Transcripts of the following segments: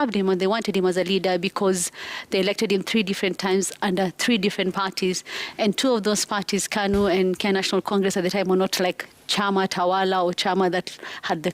loved him and they wanted him as a leader because they elected him 3 different times under 3 different parties. And 2 of those parties, KANU and Kenya National Congress at the time, were not like chama tawala or chama that had the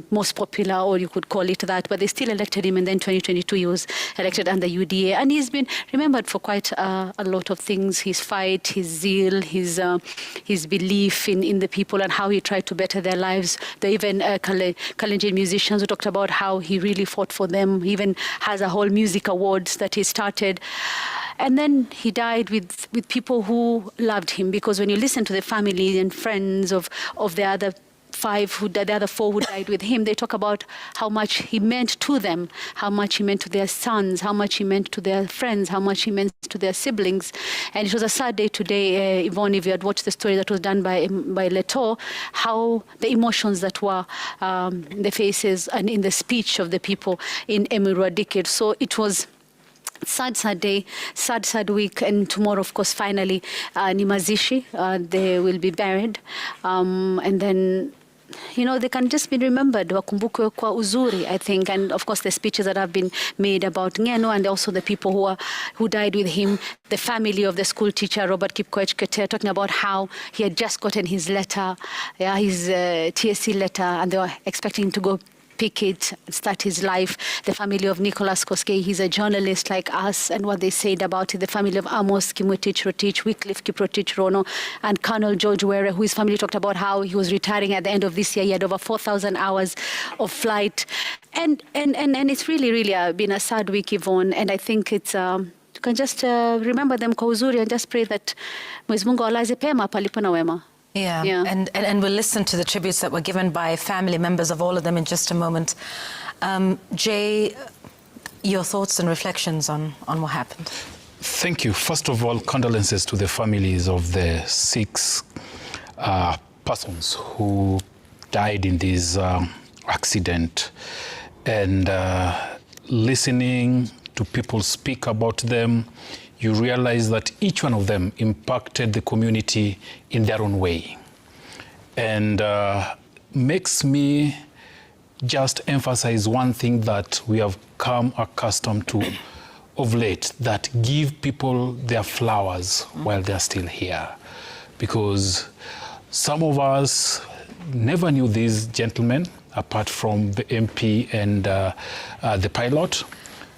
most popular, or you could call it that, but they still elected him. And then 2022 he was elected under UDA, and he's been remembered for quite a lot of things: his fight, his zeal, his belief in the people and how he tried to better their lives. There even Kalenjin musicians who talked about how he really fought for them. He even has a whole music awards that he started. And then he died with people who loved him, because when you listen to the family and friends of the other 4 who died with him, they talk about how much he meant to them, how much he meant to their sons, how much he meant to their friends, how much he meant to their siblings. And it was a sad day today, Yvonne, if you had watched the story that was done by Leto, how the emotions that were the faces and in the speech of the people in Emirua Dikir. So it was sad day, sad week, and tomorrow, of course, finally, ni mazishi. They will be buried, and then, you know, they can just be remembered, wakumbukwe kwa uzuri, I think. And of course the speeches that have been made about Ngeno, and also the people who died with him, the family of the school teacher Robert Kipkoech Keter, talking about how he had just gotten his letter, his TSC letter, and they were expecting him to go pick it, start his life. The family of Nicholas Koskei, he's a journalist like us, and what they said about it. The family of Amos Kimwetich Rotich, Wycliffe Kiprotich Rono, and Colonel George Were, whose family talked about how he was retiring at the end of this year. He had over 4,000 hours of flight. And it's really been a sad week, Yvonne, and I think it's... you can just remember them kwa uzuri and just pray that Mwenyezi Mungu alaze pema palipo na wema. Yeah. And we'll listen to the tributes that were given by family members of all of them in just a moment. Jay, your thoughts and reflections on what happened? Thank you. First of all, condolences to the families of the 6 persons who died in this accident. And listening to people speak about them, you realize that each one of them impacted the community in their own way. And makes me just emphasize one thing that we have come accustomed to of late, that give people their flowers while they're still here. Because some of us never knew these gentlemen, apart from the MP and the pilot.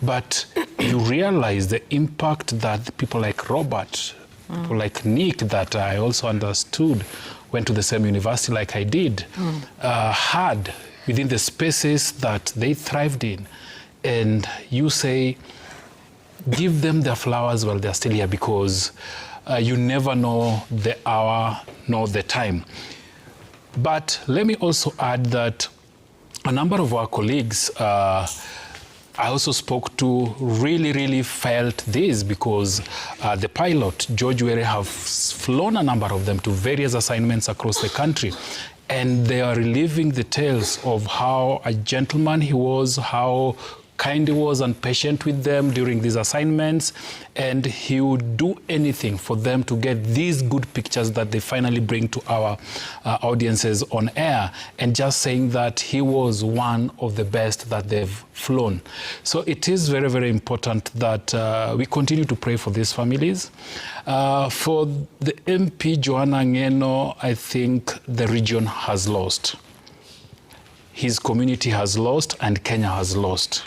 But you realize the impact that people like Robert, people like Nick, that I also understood went to the same university like I did, had within the spaces that they thrived in. And you say, give them their flowers while they're still here, because you never know the hour nor the time. But let me also add that a number of our colleagues I also spoke to really felt this, because the pilot, George Were, have flown a number of them to various assignments across the country. And they are reliving the tales of how a gentleman he was, how kind he was and patient with them during these assignments, and he would do anything for them to get these good pictures that they finally bring to our audiences on air, and just saying that he was one of the best that they've flown. So it is very important that we continue to pray for these families. For the MP Joanna Ngeno, I think the region has lost. His community has lost, and Kenya has lost.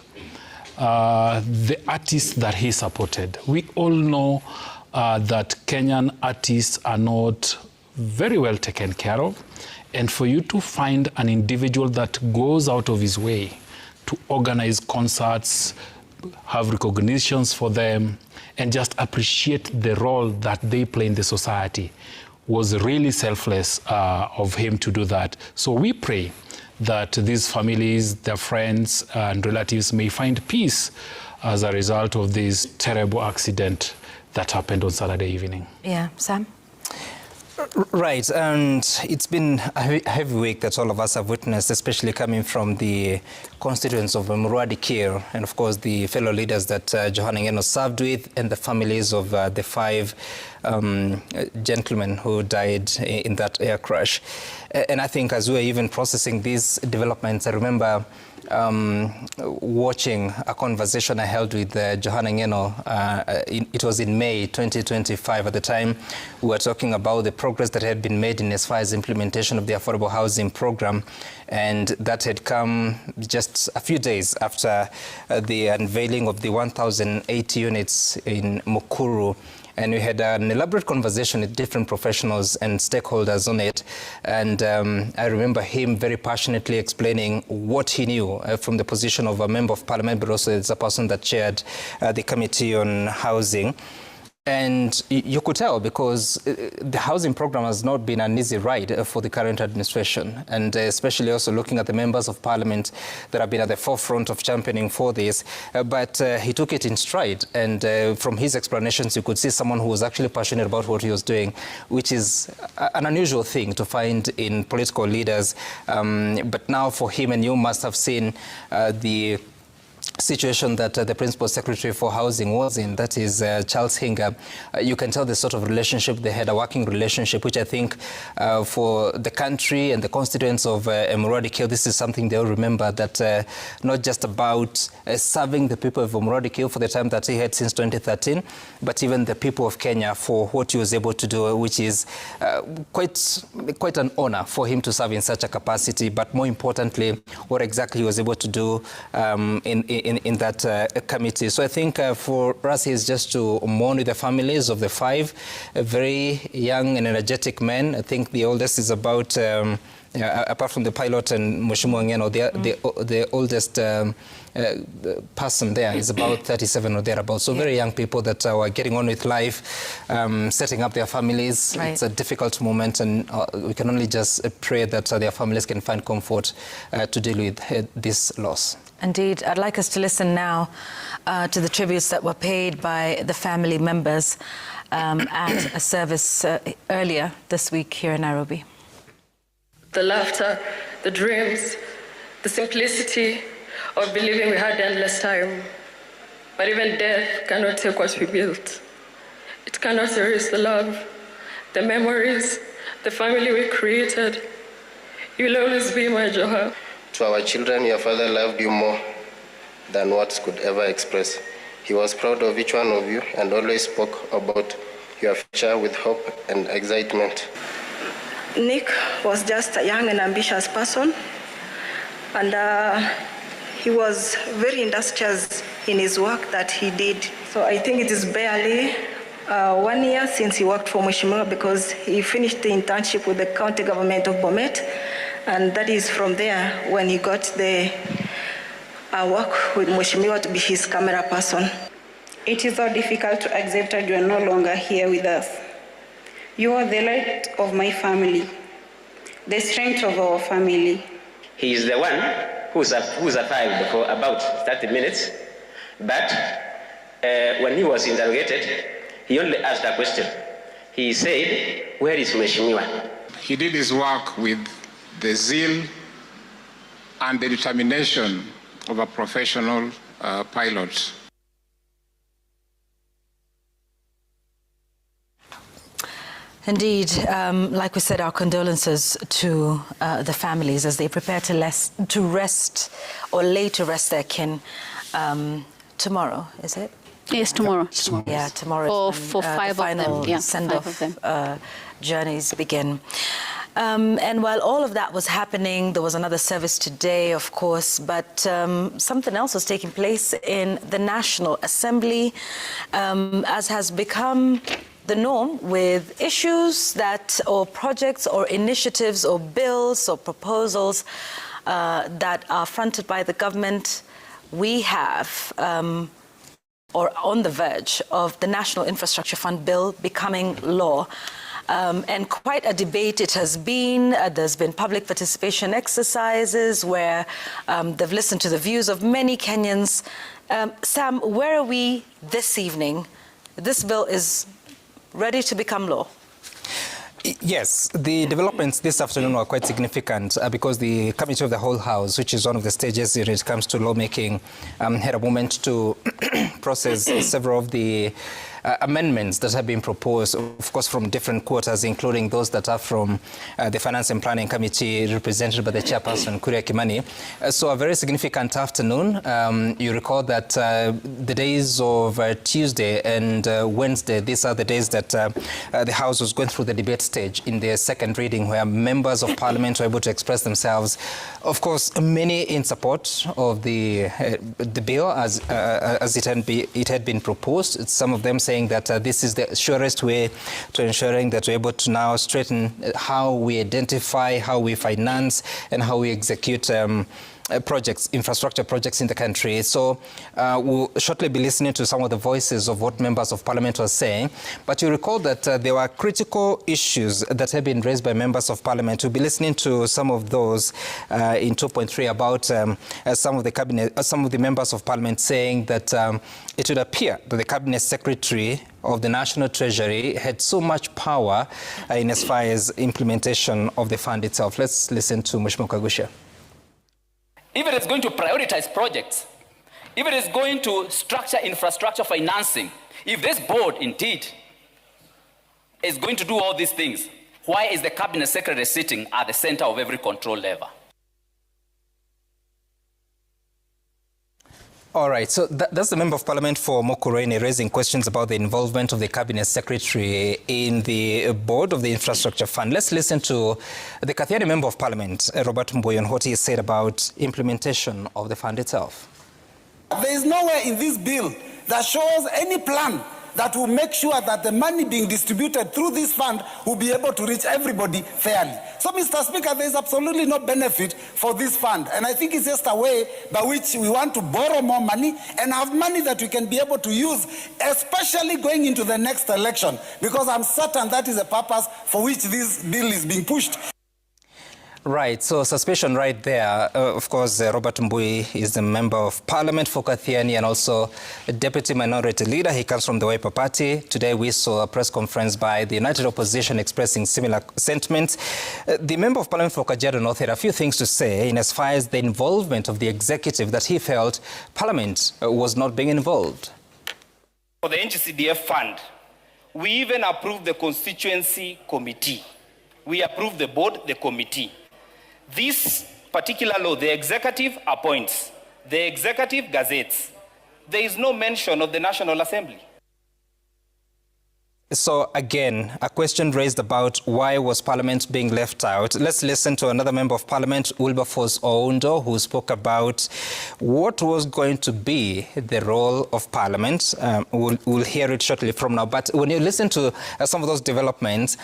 The artists that he supported. We all know that Kenyan artists are not very well taken care of. And for you to find an individual that goes out of his way to organize concerts, have recognitions for them, and just appreciate the role that they play in the society was really selfless of him to do that. So we pray that these families, their friends and relatives may find peace as a result of this terrible accident that happened on Saturday evening. Yeah, Sam? Right, and it's been a heavy week that all of us have witnessed, especially coming from the constituents of Emirua Dikir, and of course the fellow leaders that Joanna Ngeno served with, and the families of the 5 gentlemen who died in that air crash. And I think as we were even processing these developments, I remember watching a conversation I held with Johanna Ngeno. It was in May 2025. At the time, we were talking about the progress that had been made in as far as implementation of the affordable housing program, and that had come just a few days after the unveiling of the 1,080 units in Mukuru. And we had an elaborate conversation with different professionals and stakeholders on it. And I remember him very passionately explaining what he knew from the position of a member of parliament, but also as a person that chaired the Committee on Housing. And you could tell, because the housing program has not been an easy ride for the current administration, and especially also looking at the members of parliament that have been at the forefront of championing for this. But he took it in stride, and from his explanations, you could see someone who was actually passionate about what he was doing, which is an unusual thing to find in political leaders. But now for him, and you must have seen the situation that the Principal Secretary for Housing was in, that is Charles Hinga. You can tell the sort of relationship they had, a working relationship, which I think for the country and the constituents of Muradi, this is something they'll remember, that not just about serving the people of Muradi for the time that he had since 2013, but even the people of Kenya for what he was able to do, which is quite an honor for him to serve in such a capacity, but more importantly, what exactly he was able to do in that committee. So I think for us is just to mourn with the families of the 5 very young and energetic men. I think the oldest is about, apart from the pilot and Mheshimiwa Ngeno, the oldest person there is about 37 or thereabouts. So very young people that are getting on with life, setting up their families. Right. It's a difficult moment, and we can only just pray that their families can find comfort to deal with this loss. Indeed. I'd like us to listen now to the tributes that were paid by the family members at a service earlier this week here in Nairobi. The laughter, the dreams, the simplicity of believing we had endless time. But even death cannot take what we built. It cannot erase the love, the memories, the family we created. You'll always be my Joha. To our children, your father loved you more than words could ever express. He was proud of each one of you and always spoke about your future with hope and excitement. Nick was just a young and ambitious person, and he was very industrious in his work that he did. So I think it is barely 1 year since he worked for Mheshimiwa, because he finished the internship with the county government of Bomet. And that is from there when he got the work with Mheshimiwa to be his camera person. It is so difficult to accept that you are no longer here with us. You are the light of my family, the strength of our family. He is the one who survived for about 30 minutes, but when he was interrogated, he only asked a question. He said, "Where is Mheshimiwa?" He did his work with the zeal and the determination of a professional pilot. Indeed, like we said, our condolences to the families as they prepare to rest or lay to rest their kin tomorrow, is it? Yes, tomorrow. Yeah, tomorrow. For 5 of them. Yeah, send-off journeys begin. And while all of that was happening, there was another service today, of course, but something else was taking place in the National Assembly, as has become the norm with issues or projects or initiatives or bills or proposals that are fronted by the government. We have, or on the verge of, the National Infrastructure Fund bill becoming law. And quite a debate it has been. There's been public participation exercises where they've listened to the views of many Kenyans. Sam, where are we this evening? This bill is ready to become law. Yes, the developments this afternoon were quite significant because the Committee of the Whole House, which is one of the stages when it comes to lawmaking, had a moment to process several of the amendments that have been proposed, of course, from different quarters, including those that are from the Finance and Planning Committee, represented by the chairperson, Kuria Kimani. So a very significant afternoon. You recall that the days of Tuesday and Wednesday, these are the days that the House was going through the debate stage in the second reading, where members of Parliament were able to express themselves. Of course, many in support of the bill as it had been proposed. Some of them saying that this is the surest way to ensuring that we're able to now straighten how we identify, how we finance, and how we execute projects, infrastructure projects in the country. So we'll shortly be listening to some of the voices of what members of Parliament were saying. But you recall that there were critical issues that have been raised by members of Parliament. We'll be listening to some of those in 2.3 about some of the cabinet, some of the members of Parliament saying that it would appear that the Cabinet Secretary of the National Treasury had so much power in as far as implementation of the fund itself. Let's listen to Mheshimiwa Kagusha. If it is going to prioritize projects, if it is going to structure infrastructure financing, if this board indeed is going to do all these things, why is the Cabinet Secretary sitting at the center of every control lever? All right, so that's the Member of Parliament for Mokureni raising questions about the involvement of the Cabinet Secretary in the board of the Infrastructure Fund. Let's listen to the Kathiani Member of Parliament, Robert Mboyo, on what he said about implementation of the fund itself. There is nowhere in this bill that shows any plan that will make sure that the money being distributed through this fund will be able to reach everybody fairly. So, Mr. Speaker, there is absolutely no benefit for this fund. And I think it's just a way by which we want to borrow more money and have money that we can be able to use, especially going into the next election, because I'm certain that is the purpose for which this bill is being pushed. Right, so suspicion right there. Of course, Robert Mbui is the Member of Parliament for Kathiani and also a Deputy Minority Leader. He comes from the Wiper Party. Today we saw a press conference by the United Opposition expressing similar sentiments. The Member of Parliament for Kajiado North had a few things to say in as far as the involvement of the executive, that he felt Parliament was not being involved. For the NGCDF fund, we even approved the constituency committee. We approved the board, the committee. This particular law, the executive appoints, the executive gazettes. There is no mention of the National Assembly. So again, a question raised about why was Parliament being left out. Let's listen to another Member of Parliament, Wilberforce Oundo, who spoke about what was going to be the role of Parliament. We'll hear it shortly from now. But when you listen to some of those developments,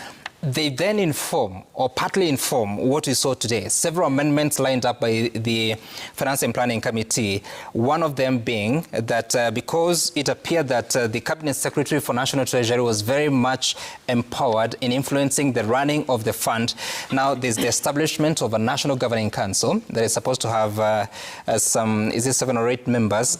they then inform, or partly inform, what we saw today. Several amendments lined up by the Finance and Planning Committee, one of them being that because it appeared that the Cabinet Secretary for National Treasury was very much empowered in influencing the running of the fund, now there's the establishment of a National Governing Council that is supposed to have some, is it 7 or 8 members,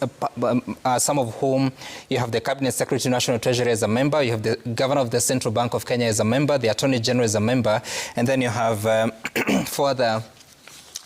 some of whom you have the Cabinet Secretary National Treasury as a member, you have the Governor of the Central Bank of Kenya as a member, the Attorney General is a member, and then you have 4 other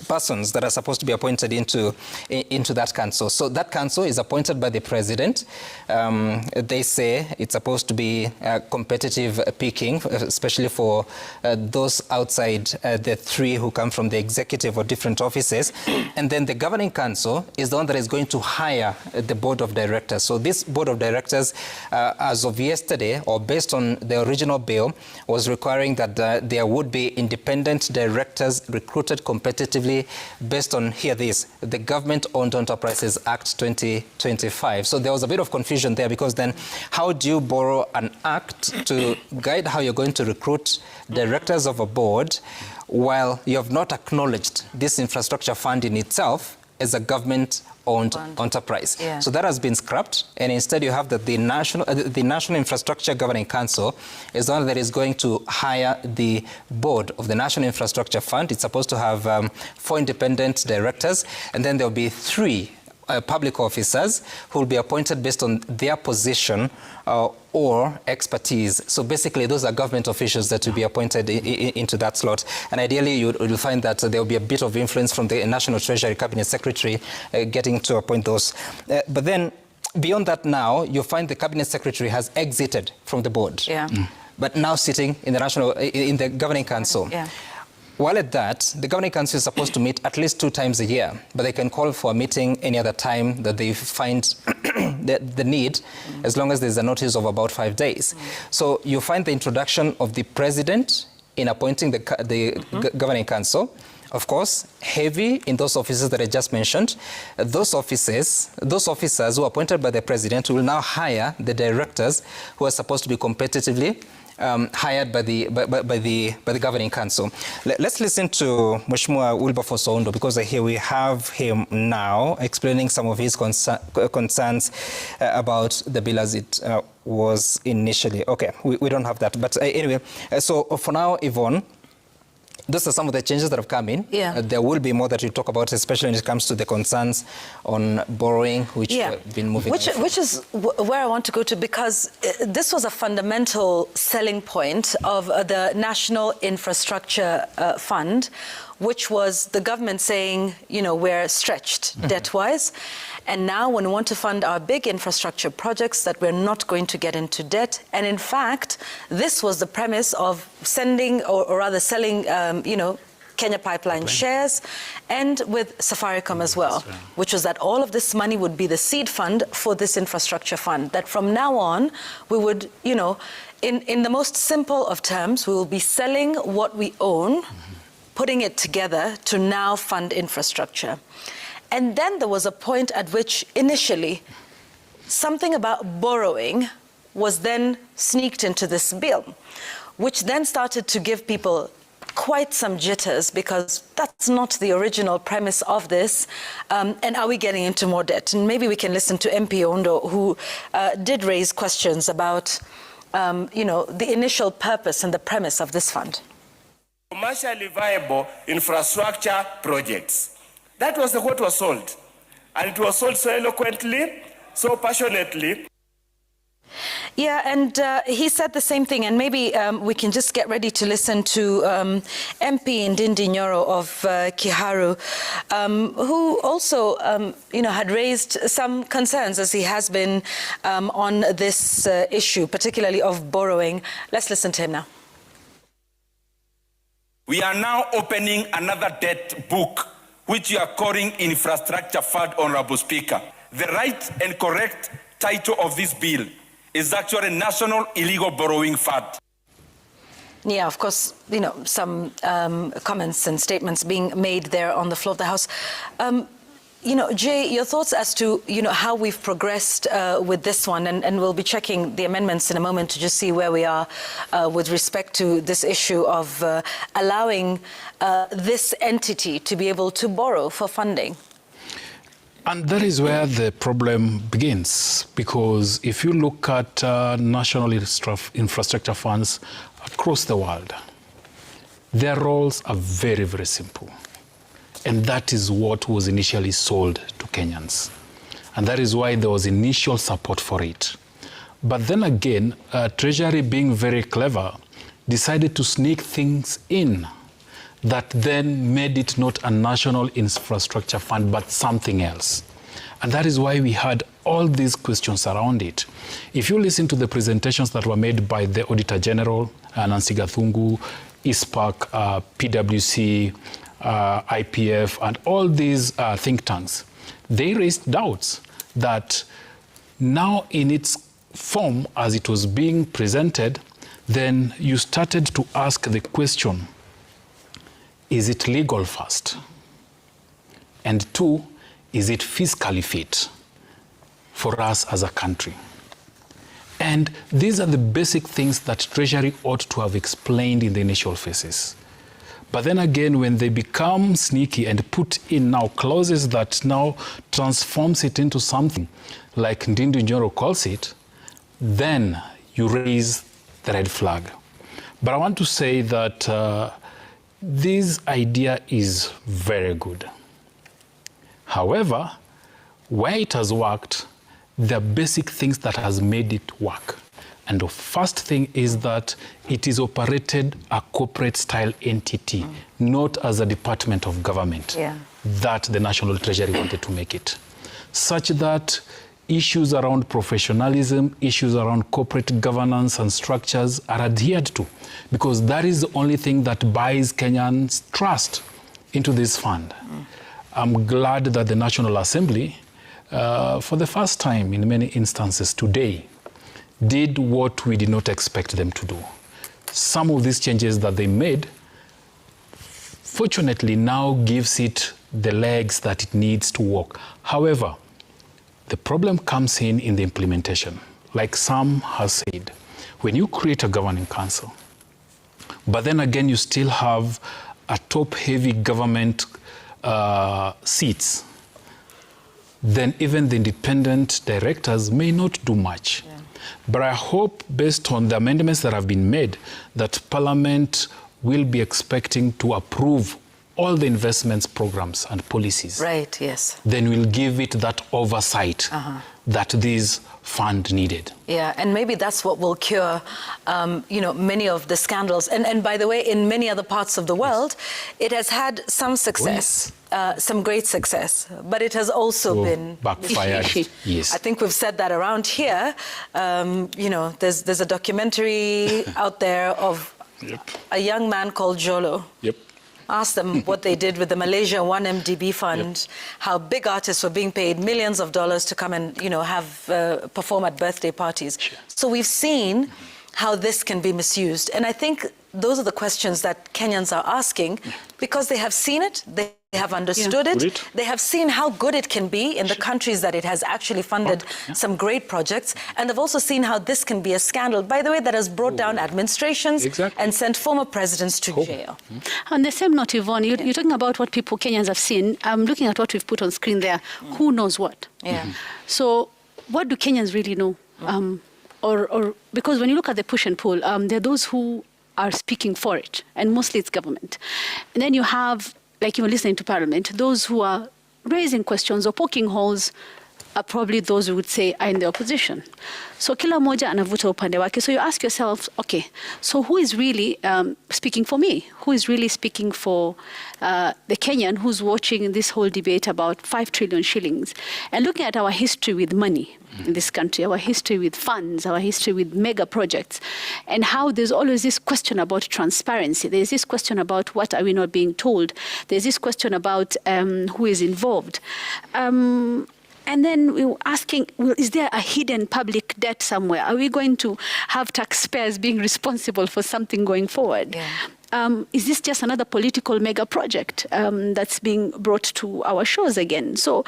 persons that are supposed to be appointed into that council. So that council is appointed by the president. They say it's supposed to be competitive picking, especially for those outside the 3 who come from the executive or different offices. And then the governing council is the one that is going to hire the board of directors. So this board of directors, as of yesterday, or based on the original bill, was requiring that there would be independent directors recruited competitively based on, hear this, the Government-Owned Enterprises Act 2025. So there was a bit of confusion there, because then how do you borrow an act to guide how you're going to recruit directors of a board while you have not acknowledged this infrastructure fund in itself as a government-owned enterprise? Yeah. So that has been scrapped, and instead you have that the National Infrastructure Governing Council is the one that is going to hire the board of the National Infrastructure Fund. It's supposed to have 4 independent directors, and then there will be 3 public officers who will be appointed based on their position or expertise. So basically, those are government officials that will be appointed into that slot. And ideally, you'll find that there will be a bit of influence from the National Treasury Cabinet Secretary getting to appoint those. But then, beyond that now, you find the cabinet secretary has exited from the board. Yeah. But now sitting in the governing council. Yeah. While at that, the governing council is supposed to meet at least 2 times a year, but they can call for a meeting any other time that they find the need, as long as there's a notice of about 5 days. So you find the introduction of the president in appointing the governing council, of course, heavy in those offices that I just mentioned. Those officers who are appointed by the president will now hire the directors who are supposed to be competitively hired by the governing council. Let's listen to Mheshimiwa Wilberforce Oundo, because here we have him now explaining some of his concerns about the bill as it was initially. Okay, we don't have that, but anyway, so for now, Yvonne, those are some of the changes that have come in. Yeah. There will be more that you talk about, especially when it comes to the concerns on borrowing, which have been moving. Which is where I want to go to, because this was a fundamental selling point of the National Infrastructure Fund, which was the government saying, you know, we're stretched debt-wise. And now when we want to fund our big infrastructure projects, that we're not going to get into debt. And in fact, this was the premise of sending, or rather selling, you know, Kenya Pipeline shares, and with Safaricom as well, which was that all of this money would be the seed fund for this infrastructure fund, that from now on, we would, you know, in the most simple of terms, we will be selling what we own, putting it together to now fund infrastructure. And then there was a point at which initially something about borrowing was then sneaked into this bill, which then started to give people quite some jitters, because that's not the original premise of this. And are we getting into more debt? And maybe we can listen to MP Oundo, who did raise questions about, you know, the initial purpose and the premise of this fund. Commercially viable infrastructure projects. That was what was sold. And it was sold so eloquently, so passionately. Yeah, and he said the same thing, and maybe we can just get ready to listen to MP Ndindi Nyoro of Kiharu, who also, you know, had raised some concerns, as he has been, on this issue, particularly of borrowing. Let's listen to him now. We are now opening another debt book, which you are calling Infrastructure Fund, Honorable Speaker. The right and correct title of this bill is actually National Illegal Borrowing Fund. Yeah, of course, you know, some comments and statements being made there on the floor of the House. You know, Jay, your thoughts as to, you know, how we've progressed with this one, and we'll be checking the amendments in a moment to just see where we are with respect to this issue of allowing this entity to be able to borrow for funding. And that is where the problem begins, because if you look at national infrastructure funds across the world, their roles are very, very simple. And that is what was initially sold to Kenyans. And that is why there was initial support for it. But then again, Treasury, being very clever, decided to sneak things in that then made it not a national infrastructure fund, but something else. And that is why we had all these questions around it. If you listen to the presentations that were made by the Auditor General, Nancy Gathungu, ISPAC, PwC, IPF, and all these think tanks, they raised doubts that now in its form as it was being presented, then you started to ask the question, is it legal first? And two, is it fiscally fit for us as a country? And these are the basic things that Treasury ought to have explained in the initial phases. But then again, when they become sneaky and put in now clauses that now transforms it into something like Ndindi Nyoro calls it, then you raise the red flag. But I want to say that this idea is very good. However, where it has worked, there are basic things that has made it work. And the first thing is that it is operated a corporate-style entity, not as a department of government, that the National Treasury wanted to make it. Such that issues around professionalism, issues around corporate governance and structures are adhered to, because that is the only thing that buys Kenyans trust into this fund. I'm glad that the National Assembly, for the first time in many instances today, did what we did not expect them to do. Some of these changes that they made, fortunately, now gives it the legs that it needs to work. However, the problem comes in the implementation. Like Sam has said, when you create a governing council, but then again you still have a top-heavy government seats, then even the independent directors may not do much. Yeah. But I hope, based on the amendments that have been made, that Parliament will be expecting to approve all the investments programs and policies. Right, yes. Then we'll give it that oversight that this fund needed. Yeah, and maybe that's what will cure, many of the scandals. And by the way, in many other parts of the world, it has had some success, some great success, but it has also been backfired. Yes. I think we've said that around here. There's a documentary out there of a young man called Jolo. Ask them what they did with the Malaysia 1MDB fund, how big artists were being paid millions of dollars to come and, perform at birthday parties. So we've seen how this can be misused. And I think those are the questions that Kenyans are asking because they have seen it, they have understood it, they have seen how good it can be in the countries that it has actually funded some great projects, and they've also seen how this can be a scandal, by the way, that has brought down administrations and sent former presidents to jail. On the same note, Yvonne, you're talking about what Kenyans have seen. I'm looking at what we've put on screen there. Who knows what? So what do Kenyans really know? Or because when you look at the push and pull, there are those who are speaking for it, and mostly it's government. And then you have, like you were listening to Parliament, those who are raising questions or poking holes are probably those who would say are in the opposition. So kila moja anavuta upande wake. So you ask yourself, okay, so who is really speaking for me? Who is really speaking for the Kenyan who's watching this whole debate about 5 trillion shillings? And looking at our history with money in this country, our history with funds, our history with mega projects, and how there's always this question about transparency. There's this question about what are we not being told. There's this question about who is involved. And then we were asking, well, is there a hidden public debt somewhere? Are we going to have taxpayers being responsible for something going forward? Is this just another political mega project that's being brought to our shores again? So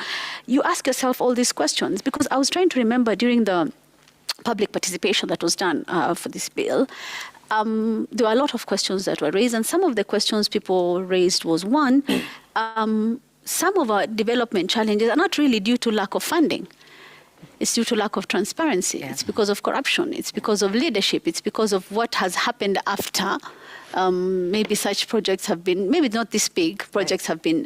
you ask yourself all these questions, because I was trying to remember during the public participation that was done for this bill, there were a lot of questions that were raised, and some of the questions people raised was, one, some of our development challenges are not really due to lack of funding. It's due to lack of transparency. It's because of corruption. It's because of leadership. It's because of what has happened after. Maybe such projects have been, maybe not this big projects have been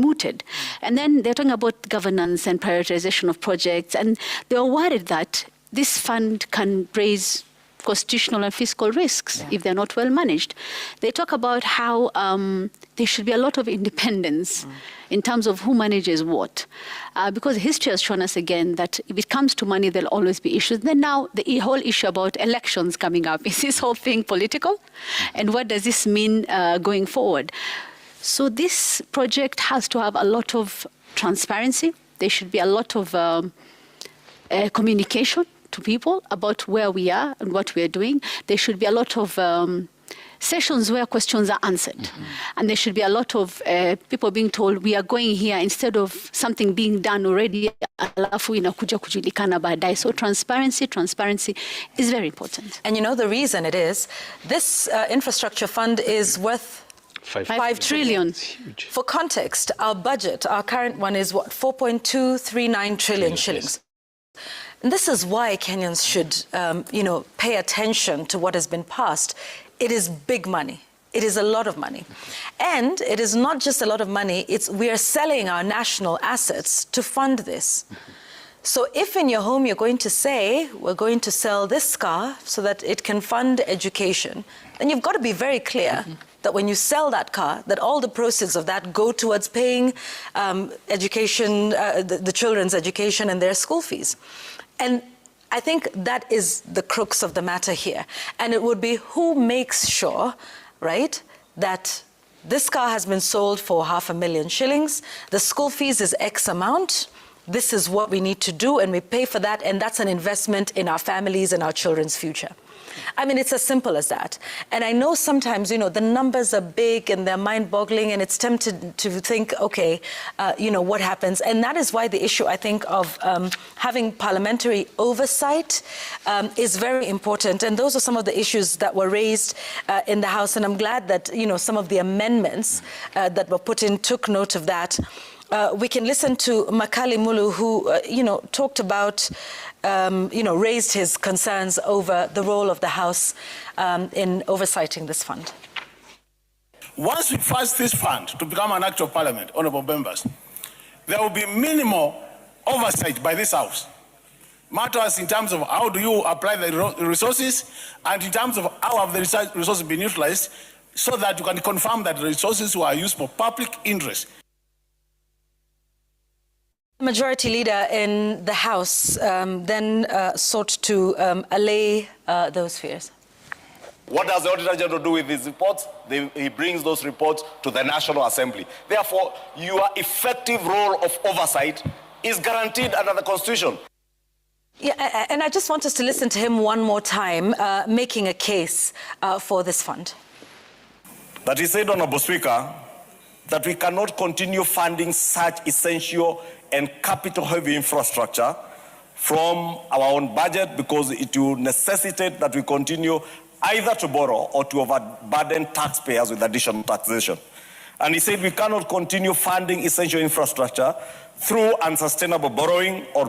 mooted. And then they're talking about governance and prioritization of projects, and they are worried that this fund can raise constitutional and fiscal risks if they're not well managed. They talk about how there should be a lot of independence in terms of who manages what. Because history has shown us again that if it comes to money, there'll always be issues. Then now the whole issue about elections coming up, is this whole thing political? And what does this mean going forward? So this project has to have a lot of transparency. There should be a lot of communication to people about where we are and what we are doing. There should be a lot of sessions where questions are answered. And there should be a lot of people being told, we are going here, instead of something being done already, alafu inakuja kujulikana baadaye. So transparency is very important. And you know the reason it is, this infrastructure fund is worth 5 trillion. For context, our budget, our current one is what, 4.239 trillion shillings. And this is why Kenyans should, pay attention to what has been passed. It is big money. It is a lot of money. And it is not just a lot of money, we are selling our national assets to fund this. So if in your home you're going to say, we're going to sell this car so that it can fund education, then you've got to be very clear that when you sell that car, that all the proceeds of that go towards paying education, the children's education and their school fees. And I think that is the crux of the matter here. And it would be who makes sure, right, that this car has been sold for 500,000 shillings, the school fees is X amount, this is what we need to do, and we pay for that, and that's an investment in our families and our children's future. I mean, it's as simple as that. And I know sometimes, you know, the numbers are big and they're mind-boggling, and it's tempted to think, okay, you know, what happens? And that is why the issue, I think, of having parliamentary oversight is very important. And those are some of the issues that were raised in the House. And I'm glad that, you know, some of the amendments that were put in took note of that. We can listen to Makali Mulu, who, you know, talked about, you know, raised his concerns over the role of the House in oversighting this fund. Once we pass this fund to become an act of parliament, honorable members, there will be minimal oversight by this House. Matters in terms of how do you apply the resources, and in terms of how have the resources been utilized, so that you can confirm that the resources were used for public interest. Majority Leader in the House then sought to allay those fears. What does the Auditor General do with these reports? He brings those reports to the National Assembly. Therefore, your effective role of oversight is guaranteed under the Constitution. Yeah, and I just want us to listen to him one more time, making a case for this fund. That he said, Honorable Speaker, that we cannot continue funding such essential and capital-heavy infrastructure from our own budget, because it will necessitate that we continue either to borrow or to overburden taxpayers with additional taxation. And he said we cannot continue funding essential infrastructure through unsustainable borrowing or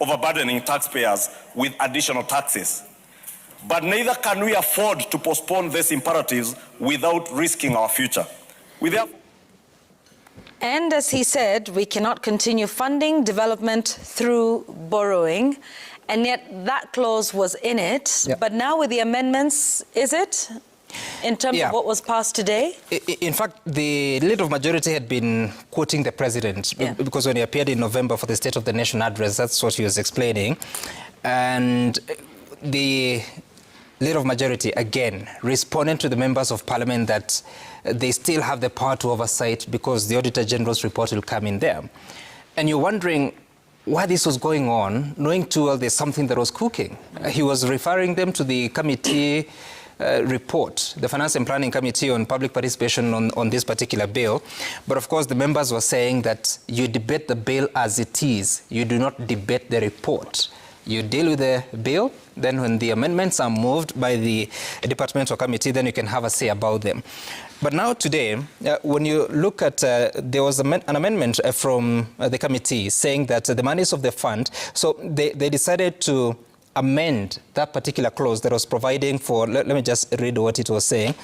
overburdening taxpayers with additional taxes. But neither can we afford to postpone these imperatives without risking our future. And as he said, we cannot continue funding development through borrowing. And yet that clause was in it. Yep. But now with the amendments, is it? In terms of what was passed today? In fact, the Leader of Majority had been quoting the President, because when he appeared in November for the State of the Nation address, that's what he was explaining. And the Leader of Majority, again, responded to the members of Parliament that they still have the power to oversight because the Auditor General's report will come in there. And you're wondering why this was going on, knowing too well there's something that was cooking. He was referring them to the committee report, the Finance and Planning Committee on public participation on this particular bill. But of course, the members were saying that you debate the bill as it is. You do not debate the report. You deal with the bill, then when the amendments are moved by the departmental committee, then you can have a say about them. But now today, when you look at, there was an amendment from the committee saying that the monies of the fund, so they decided to amend that particular clause that was providing for, let me just read what it was saying.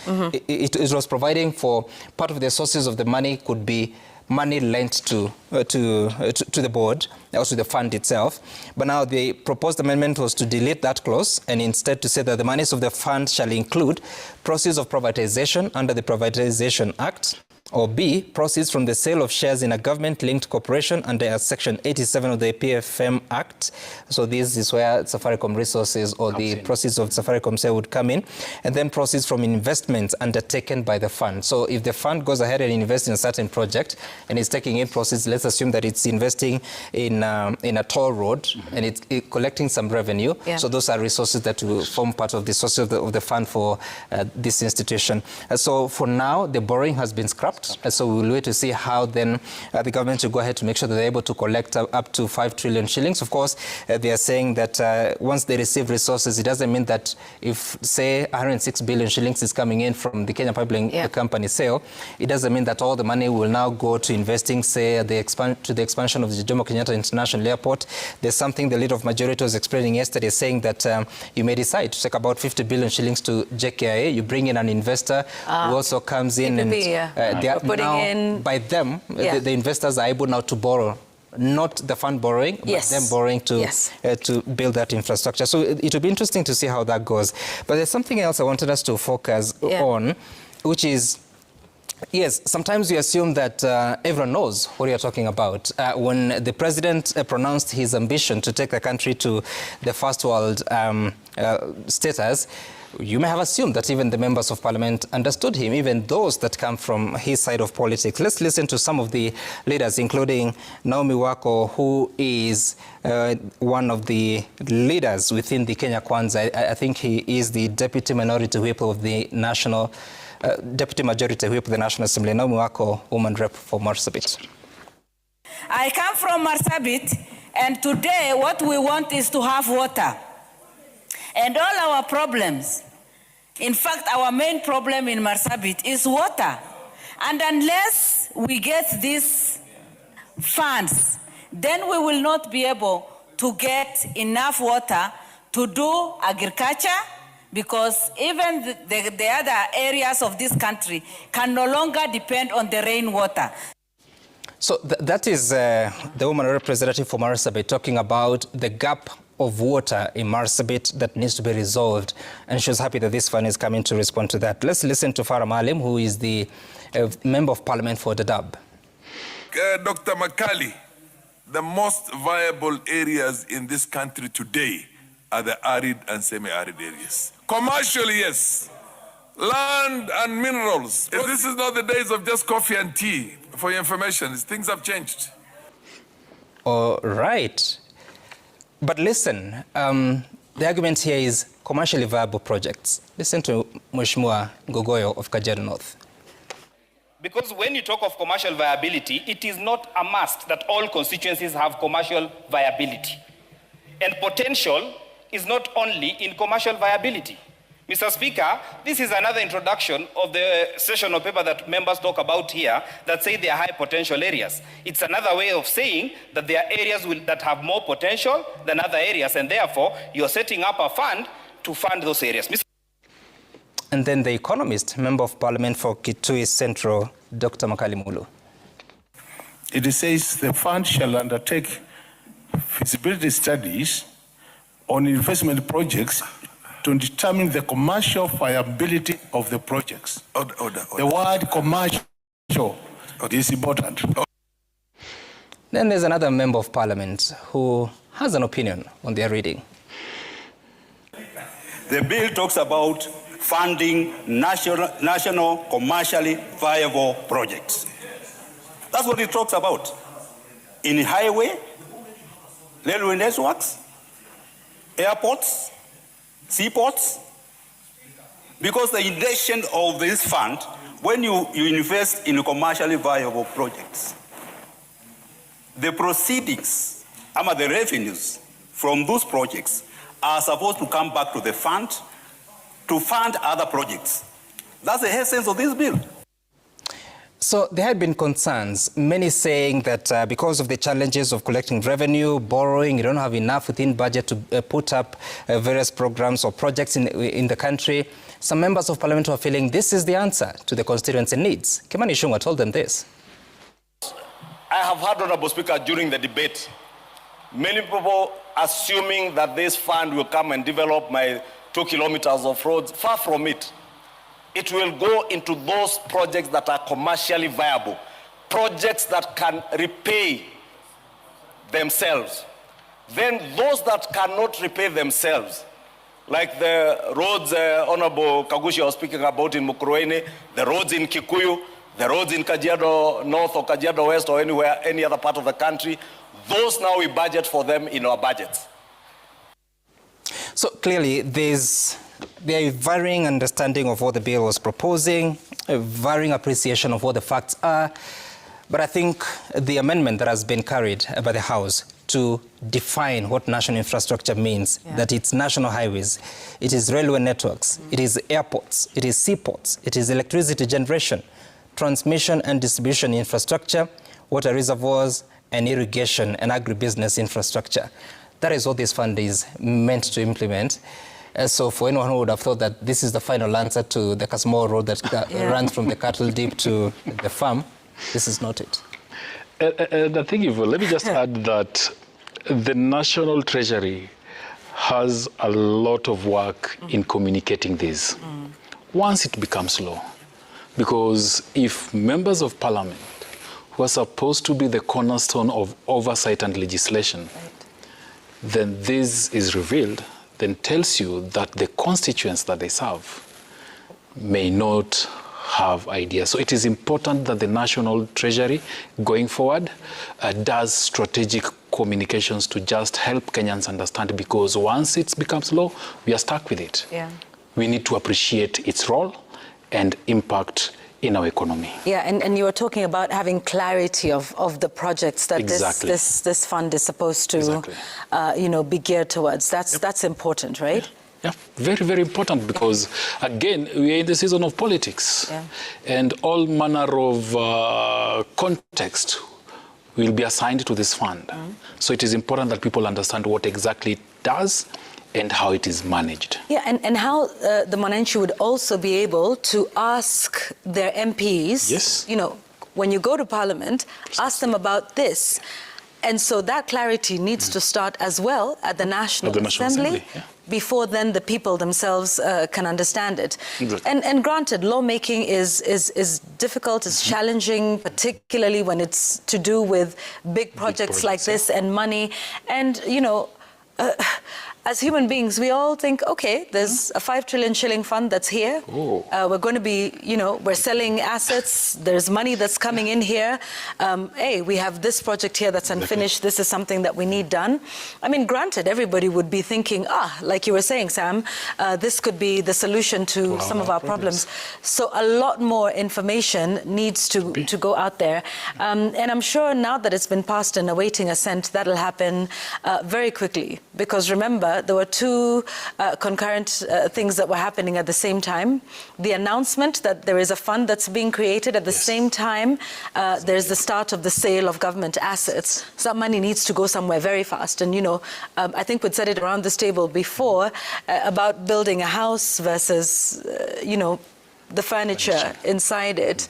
It was providing for part of the sources of the money could be money lent to the board, also the fund itself. But now the proposed amendment was to delete that clause and instead to say that the monies of the fund shall include proceeds of privatization under the Privatization Act, or B, proceeds from the sale of shares in a government-linked corporation under Section 87 of the PFM Act. So this is where Safaricom resources or the proceeds of Safaricom sale would come in. And then proceeds from investments undertaken by the fund. So if the fund goes ahead and invests in a certain project and is taking in proceeds, let's assume that it's investing in a toll road and it's collecting some revenue. So those are resources that will form part of the sources of the fund for this institution. So for now, the borrowing has been scrapped. So we'll wait to see how then the government will go ahead to make sure that they're able to collect up to 5 trillion shillings. Of course, they are saying that once they receive resources, it doesn't mean that if, say, 106 billion shillings is coming in from the Kenya Pipeline Company sale, it doesn't mean that all the money will now go to investing, say, to the expansion of the Jomo Kenyatta International Airport. There's something the Leader of Majority was explaining yesterday, saying that you may decide to take about 50 billion shillings to JKIA. You bring in an investor who also comes in and by them, the investors are able now to borrow, not the fund borrowing, but them borrowing to build that infrastructure. So it will be interesting to see how that goes. But there's something else I wanted us to focus on, which is, yes, sometimes we assume that everyone knows what you're talking about. When the president pronounced his ambition to take the country to the first world status, you may have assumed that even the members of parliament understood him, even those that come from his side of politics. Let's listen to some of the leaders, including Naomi Wako, who is one of the leaders within the Kenya Kwanza. I think he is the deputy minority whip of the national, deputy majority whip of the National Assembly. Naomi Wako, woman rep for Marsabit. I come from Marsabit, and today what we want is to have water. And all our problems, in fact, our main problem in Marsabit is water. And unless we get these funds, then we will not be able to get enough water to do agriculture, because even the other areas of this country can no longer depend on the rainwater. So that is the woman representative for Marsabit talking about the gap of water in Marsabit that needs to be resolved, and she was happy that this fund is coming to respond to that. Let's listen to Farah Maalim, who is the member of parliament for Dadaab. Dr. Makali, the most viable areas in this country today are the arid and semi-arid areas. Commercially, yes. Land and minerals. This is not the days of just coffee and tea. For your information, things have changed. All right. But listen, the argument here is commercially viable projects. Listen to Mheshimiwa Ngogoyo of Kajiado North. Because when you talk of commercial viability, it is not a must that all constituencies have commercial viability. And potential is not only in commercial viability. Mr. Speaker, this is another introduction of the sessional paper that members talk about here that say they are high potential areas. It's another way of saying that there are areas that have more potential than other areas, and therefore you're setting up a fund to fund those areas. And then the economist, member of parliament for Kitui Central, Dr. Makali Mulu. It says the fund shall undertake feasibility studies on investment projects to determine the commercial viability of the projects. Order. The word commercial is important. Then there's another member of parliament who has an opinion on their reading. The bill talks about funding national commercially viable projects. That's what it talks about. In highway, railway networks, airports, seaports, because the intention of this fund, when you invest in commercially viable projects, the proceedings, the revenues from those projects are supposed to come back to the fund to fund other projects. That's the essence of this bill. So there had been concerns, many saying that because of the challenges of collecting revenue, borrowing, you don't have enough within budget to put up various programs or projects in the country. Some members of parliament were feeling this is the answer to the constituency needs. Kimani Ichung'wah told them this. I have heard, Honorable Speaker, during the debate, many people assuming that this fund will come and develop my 2 kilometers of roads. Far from it. It will go into those projects that are commercially viable, projects that can repay themselves. Then those that cannot repay themselves, like the roads Honorable Kagushi was speaking about in Mukurweini, the roads in Kikuyu, the roads in Kajiado North or Kajiado West or anywhere, any other part of the country, those now we budget for them in our budgets. So clearly there is varying understanding of what the bill was proposing, a varying appreciation of what the facts are. But I think the amendment that has been carried by the House to define what national infrastructure means, that it's national highways, it is railway networks, it is airports, it is seaports, it is electricity generation, transmission and distribution infrastructure, water reservoirs, and irrigation and agribusiness infrastructure. That is what this fund is meant to implement. So for anyone who would have thought that this is the final answer to the Kasmore Road that runs from the cattle dip to the farm, this is not it. I think, let me just add that the National Treasury has a lot of work in communicating this. Once it becomes law, Because if members of parliament, who are supposed to be the cornerstone of oversight and legislation, then this is revealed, then tells you that the constituents that they serve may not have ideas. So it is important that the National Treasury, going forward, does strategic communications to just help Kenyans understand, because once it becomes law, we are stuck with it. Yeah. We need to appreciate its role and impact in our economy. Yeah, and you were talking about having clarity of the projects that Exactly. this fund is supposed to, be geared towards. That's important, right? Yeah, very, very important, because again, we are in the season of politics, and all manner of context will be assigned to this fund. So it is important that people understand what exactly it does and how it is managed. Yeah, and how the Mwananchi would also be able to ask their MPs, when you go to Parliament, ask them about this. And so that clarity needs to start as well at the National Assembly. Before then the people themselves can understand it. And granted, lawmaking is difficult, it's challenging, particularly when it's to do with big projects like this and money. And, as human beings, we all think, okay, there's a 5 trillion shilling fund that's here. We're going to be, we're selling assets. There's money that's coming in here. Hey, we have this project here that's unfinished. This is something that we need done. I mean, granted, everybody would be thinking, like you were saying, Sam, this could be the solution to some of our problems. So a lot more information needs to go out there. And I'm sure now that it's been passed and awaiting assent, that'll happen very quickly. Because remember, there were two concurrent things that were happening at the same time. The announcement that there is a fund that's being created at the same time. There's the start of the sale of government assets. So that money needs to go somewhere very fast. And, I think we'd said it around this table before about building a house versus, the furniture inside it.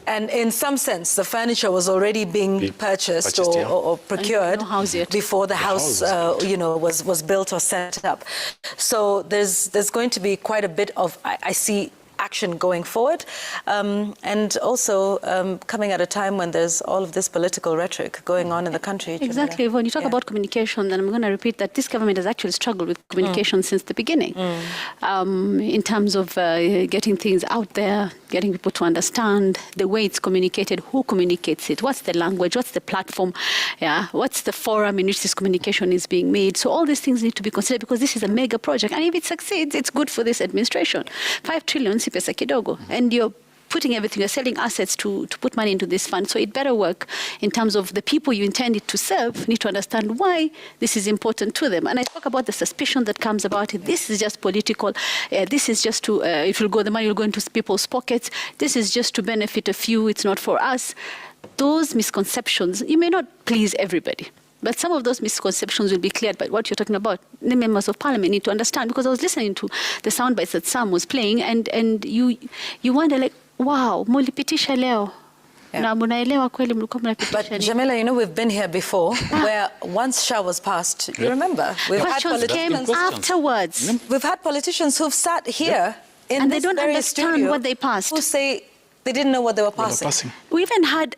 And in some sense, the furniture was already being purchased or procured before the house, was built or set up. So there's going to be quite a bit of, I see, action going forward, and also coming at a time when there's all of this political rhetoric going on in the country. Exactly. When you talk about communication, then I'm going to repeat that this government has actually struggled with communication since the beginning, in terms of getting things out there, getting people to understand the way it's communicated, who communicates it, what's the language, what's the platform, what's the forum in which this communication is being made. So all these things need to be considered, because this is a mega project, and if it succeeds, it's good for this administration. 5 trillion si pesa kidogo, and you're putting everything, you're selling assets to put money into this fund. So it better work in terms of the people you intend it to serve need to understand why this is important to them. And I talk about the suspicion that comes about it. This is just political. This is just to, the money will go into people's pockets. This is just to benefit a few. It's not for us. Those misconceptions, you may not please everybody, but some of those misconceptions will be cleared by what you're talking about. The members of parliament need to understand, because I was listening to the sound bites that Sam was playing, and you wonder, like, wow, mulipitisha leo. Na munaelewa kweli mlikuwa mnapitisha. But Jamila, we've been here before, where once SHA was passed, you remember? We've had politicians came afterwards. We've had politicians who've sat here in and this they don't very understand studio what they passed. Who say they didn't know what they were passing. We even had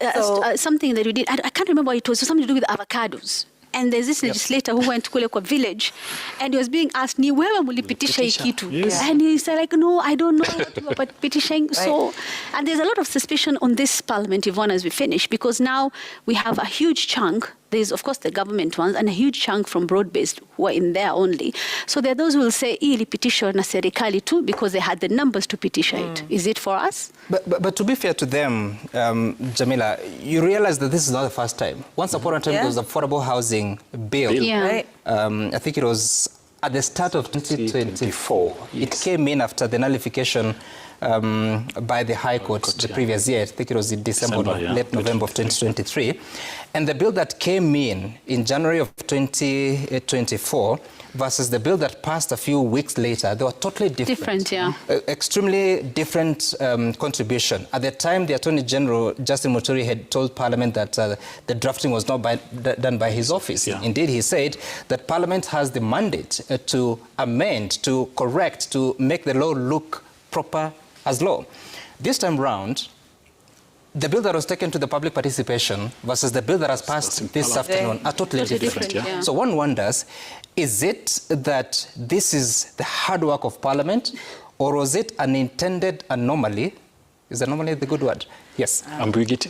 something that we did. I can't remember what it was. Something to do with avocados. And there's this legislator who went to kule kwa village, and he was being asked, ni wewe mulipitisha hii kitu? And he said, like, no, I don't know what you are petitioning. So, and there's a lot of suspicion on this parliament, Yvonne, as we finish, because now we have a huge chunk. There's, of course, the government ones, and a huge chunk from broad-based who are in there only. So there are those who will say, ili petition na serikali too, because they had the numbers to petition it. Is it for us? But to be fair to them, Jamila, you realize that this is not the first time. Once upon a time, there was the affordable housing bill. I think it was at the start of 2024. It came in after the nullification by the High Court the previous year. I think it was in December late November of 2023. And the bill that came in January of 2024 versus the bill that passed a few weeks later, they were totally different. Extremely different contribution. At the time, the Attorney General, Justin Muturi, had told Parliament that the drafting was not done by his office. Indeed, he said that Parliament has the mandate to amend, to correct, to make the law look proper as law. This time round, the bill that was taken to the public participation versus the bill that has passed this afternoon are totally different. Yeah. So one wonders, is it that this is the hard work of Parliament, or was it an intended anomaly? Is anomaly the good word? Yes. Ambiguity?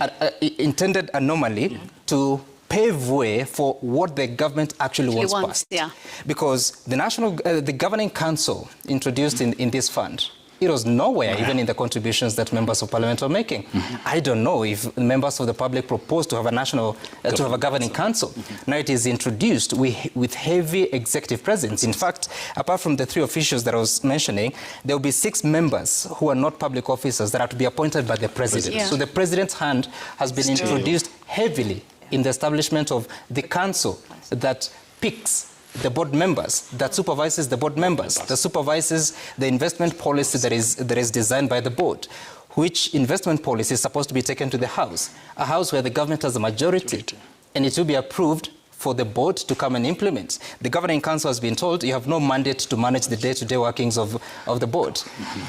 Intended anomaly to pave way for what the government actually wants passed. Yeah. Because the governing council introduced in this fund, it was nowhere, even in the contributions that members of Parliament were making. I don't know if members of the public proposed to have a governing council. Now it is introduced with heavy executive presence. In fact, apart from the 3 officials that I was mentioning, there will be 6 members who are not public officers that are to be appointed by the president. Yeah. So the president's hand has been introduced heavily in the establishment of the council that picks the board members, that supervises the board members, that supervises the investment policy that is designed by the board, which investment policy is supposed to be taken to the House, a House where the government has a majority, and it will be approved for the board to come and implement. The governing council has been told you have no mandate to manage the day-to-day workings of the board,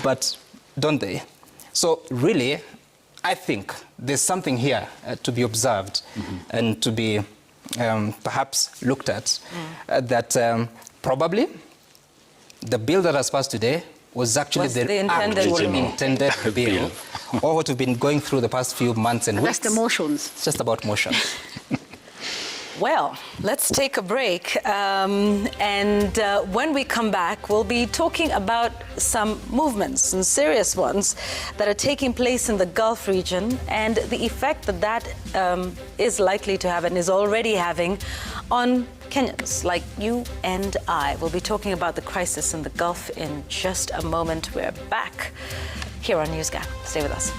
but don't they? So really, I think there's something here to be observed and to be perhaps looked at, that probably the bill that has passed today was actually the intended bill, or what we've been going through the past few months and weeks. That's the motions. It's just about motions. Well, let's take a break. And when we come back, we'll be talking about some movements, some serious ones, that are taking place in the Gulf region and the effect that is likely to have and is already having on Kenyans like you and I. We'll be talking about the crisis in the Gulf in just a moment. We're back here on NewsGap. Stay with us.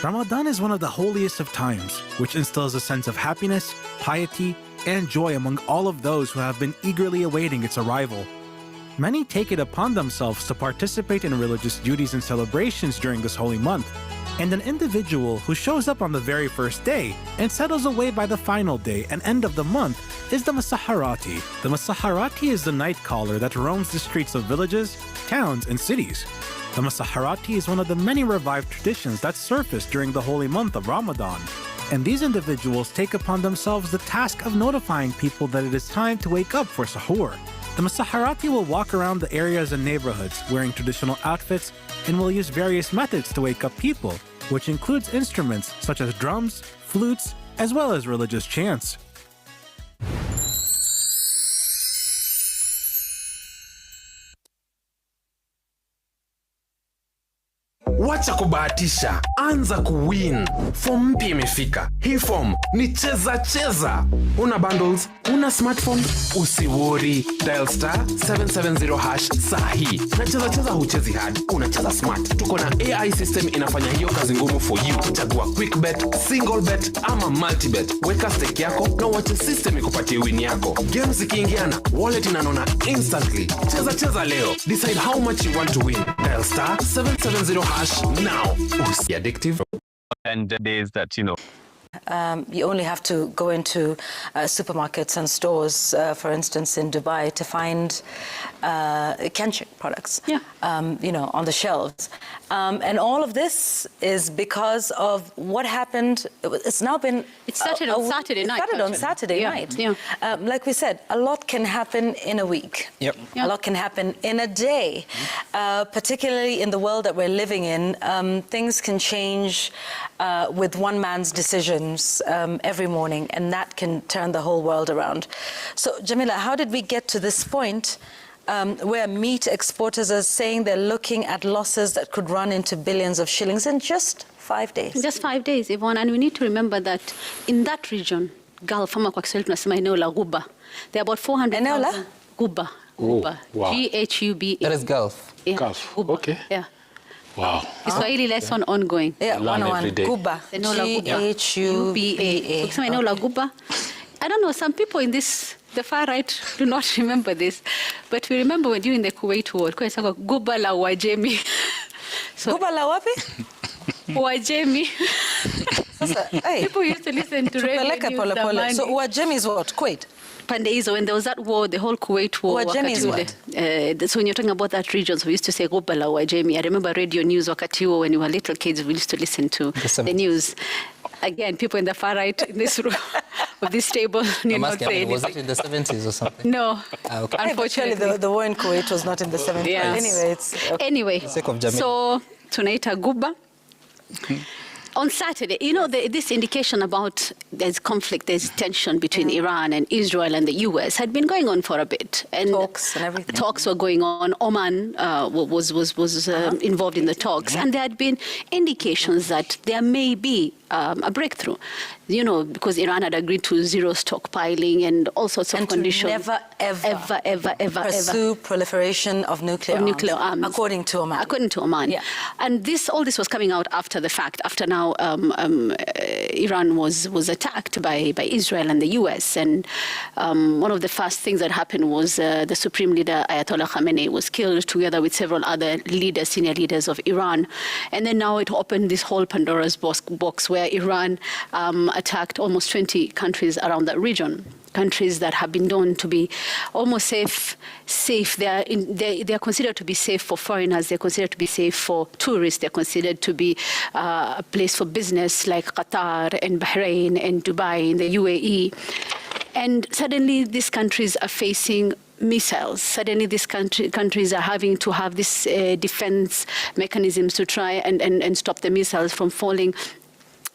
Ramadan is one of the holiest of times, which instills a sense of happiness, piety, and joy among all of those who have been eagerly awaiting its arrival. Many take it upon themselves to participate in religious duties and celebrations during this holy month, and an individual who shows up on the very first day and settles away by the final day and end of the month is the Masaharati. The Masaharati is the night caller that roams the streets of villages, towns, and cities. The Masaharati is one of the many revived traditions that surfaced during the holy month of Ramadan. And these individuals take upon themselves the task of notifying people that it is time to wake up for sahur. The Masaharati will walk around the areas and neighborhoods wearing traditional outfits and will use various methods to wake up people, which includes instruments such as drums, flutes, as well as religious chants. Wacha kubahatisha, anza kuwin. Form mpya imefika. Hii form ni cheza cheza. Una bundles, una smartphone, usiwori. Dial star 770 hash sahi. Na cheza cheza huchezi hard, unacheza smart. Tuko na AI system inafanya hiyo kazi ngumu for you. Chagua quick bet, single bet ama multi bet. Weka stake yako na wacha system ikupatie win yako. Games ikiingiana, wallet inanona instantly. Cheza cheza leo. Decide how much you want to win. Dial star 770 hash now. Addictive. And days that, you know. You only have to go into supermarkets and stores, for instance, in Dubai, to find Kenchik products, on the shelves. And all of this is because of what happened. It's now been... It started on Saturday night. It started on Saturday night. Yeah. Like we said, a lot can happen in a week. Yep. A lot can happen in a day. Particularly in the world that we're living in, things can change with one man's decisions every morning, and that can turn the whole world around. So, Jamila, how did we get to this point where meat exporters are saying they're looking at losses that could run into billions of shillings in just 5 days? Just 5 days, Yvonne. And we need to remember that in that region, Gulf, ama kwa Kiswahili tunasema eneo la Ghuba, there are about 400,000 Ghuba. Ghuba. Wow. G-H-U-B-A. That is Gulf. Yeah. Gulf. Ghuba. Okay. Yeah. Wow. Kiswahili lesson ongoing. Yeah, Learn 101. every day. Ghuba. Eneo la Ghuba. G-H-U-B-A. Ukisema eneo la Ghuba, I don't know, some people in this The far right do not remember this, but we remember when during the Kuwait War, Guba la Wajemi. Guba la wapi? Wajemi. People used to listen to radio Tupeleke news pole pole. zamani. So Wajemi is what? Kuwait? Pande hizo, when there was that war, the whole Kuwait war. Wajemi is what? So when you're talking about that region, so we used to say Guba la Wajemi. I remember radio news wakati huo when we were little kids, we used to listen to the news. Again, people in the far right in this room of this table need not say anything. Was it in the 70s or something? No. Okay. Unfortunately. The war in Kuwait was not in the 70s. Yes. Anyway, it's... Anyway, so tunaita Guba. On Saturday, you know, this indication about there's conflict, there's tension between Iran and Israel and the U.S. had been going on for a bit. And talks and everything. Talks were going on. Oman was involved in the talks. And there had been indications that there may be a breakthrough, you know, because Iran had agreed to zero stockpiling and all sorts of conditions. Never, ever pursue proliferation of nuclear arms. According to Oman. According to Oman. Yeah. And all this was coming out after the fact, after now Iran was attacked by Israel and the U.S. And one of the first things that happened was the Supreme Leader Ayatollah Khamenei was killed together with several other leaders, senior leaders of Iran. And then now it opened this whole Pandora's box where Iran attacked almost 20 countries around that region. Countries that have been known to be almost safe. They are considered to be safe for foreigners. They're considered to be safe for tourists. They're considered to be a place for business, like Qatar and Bahrain and Dubai and the UAE. And suddenly these countries are facing missiles. Suddenly these countries are having to have this defense mechanisms to try and stop the missiles from falling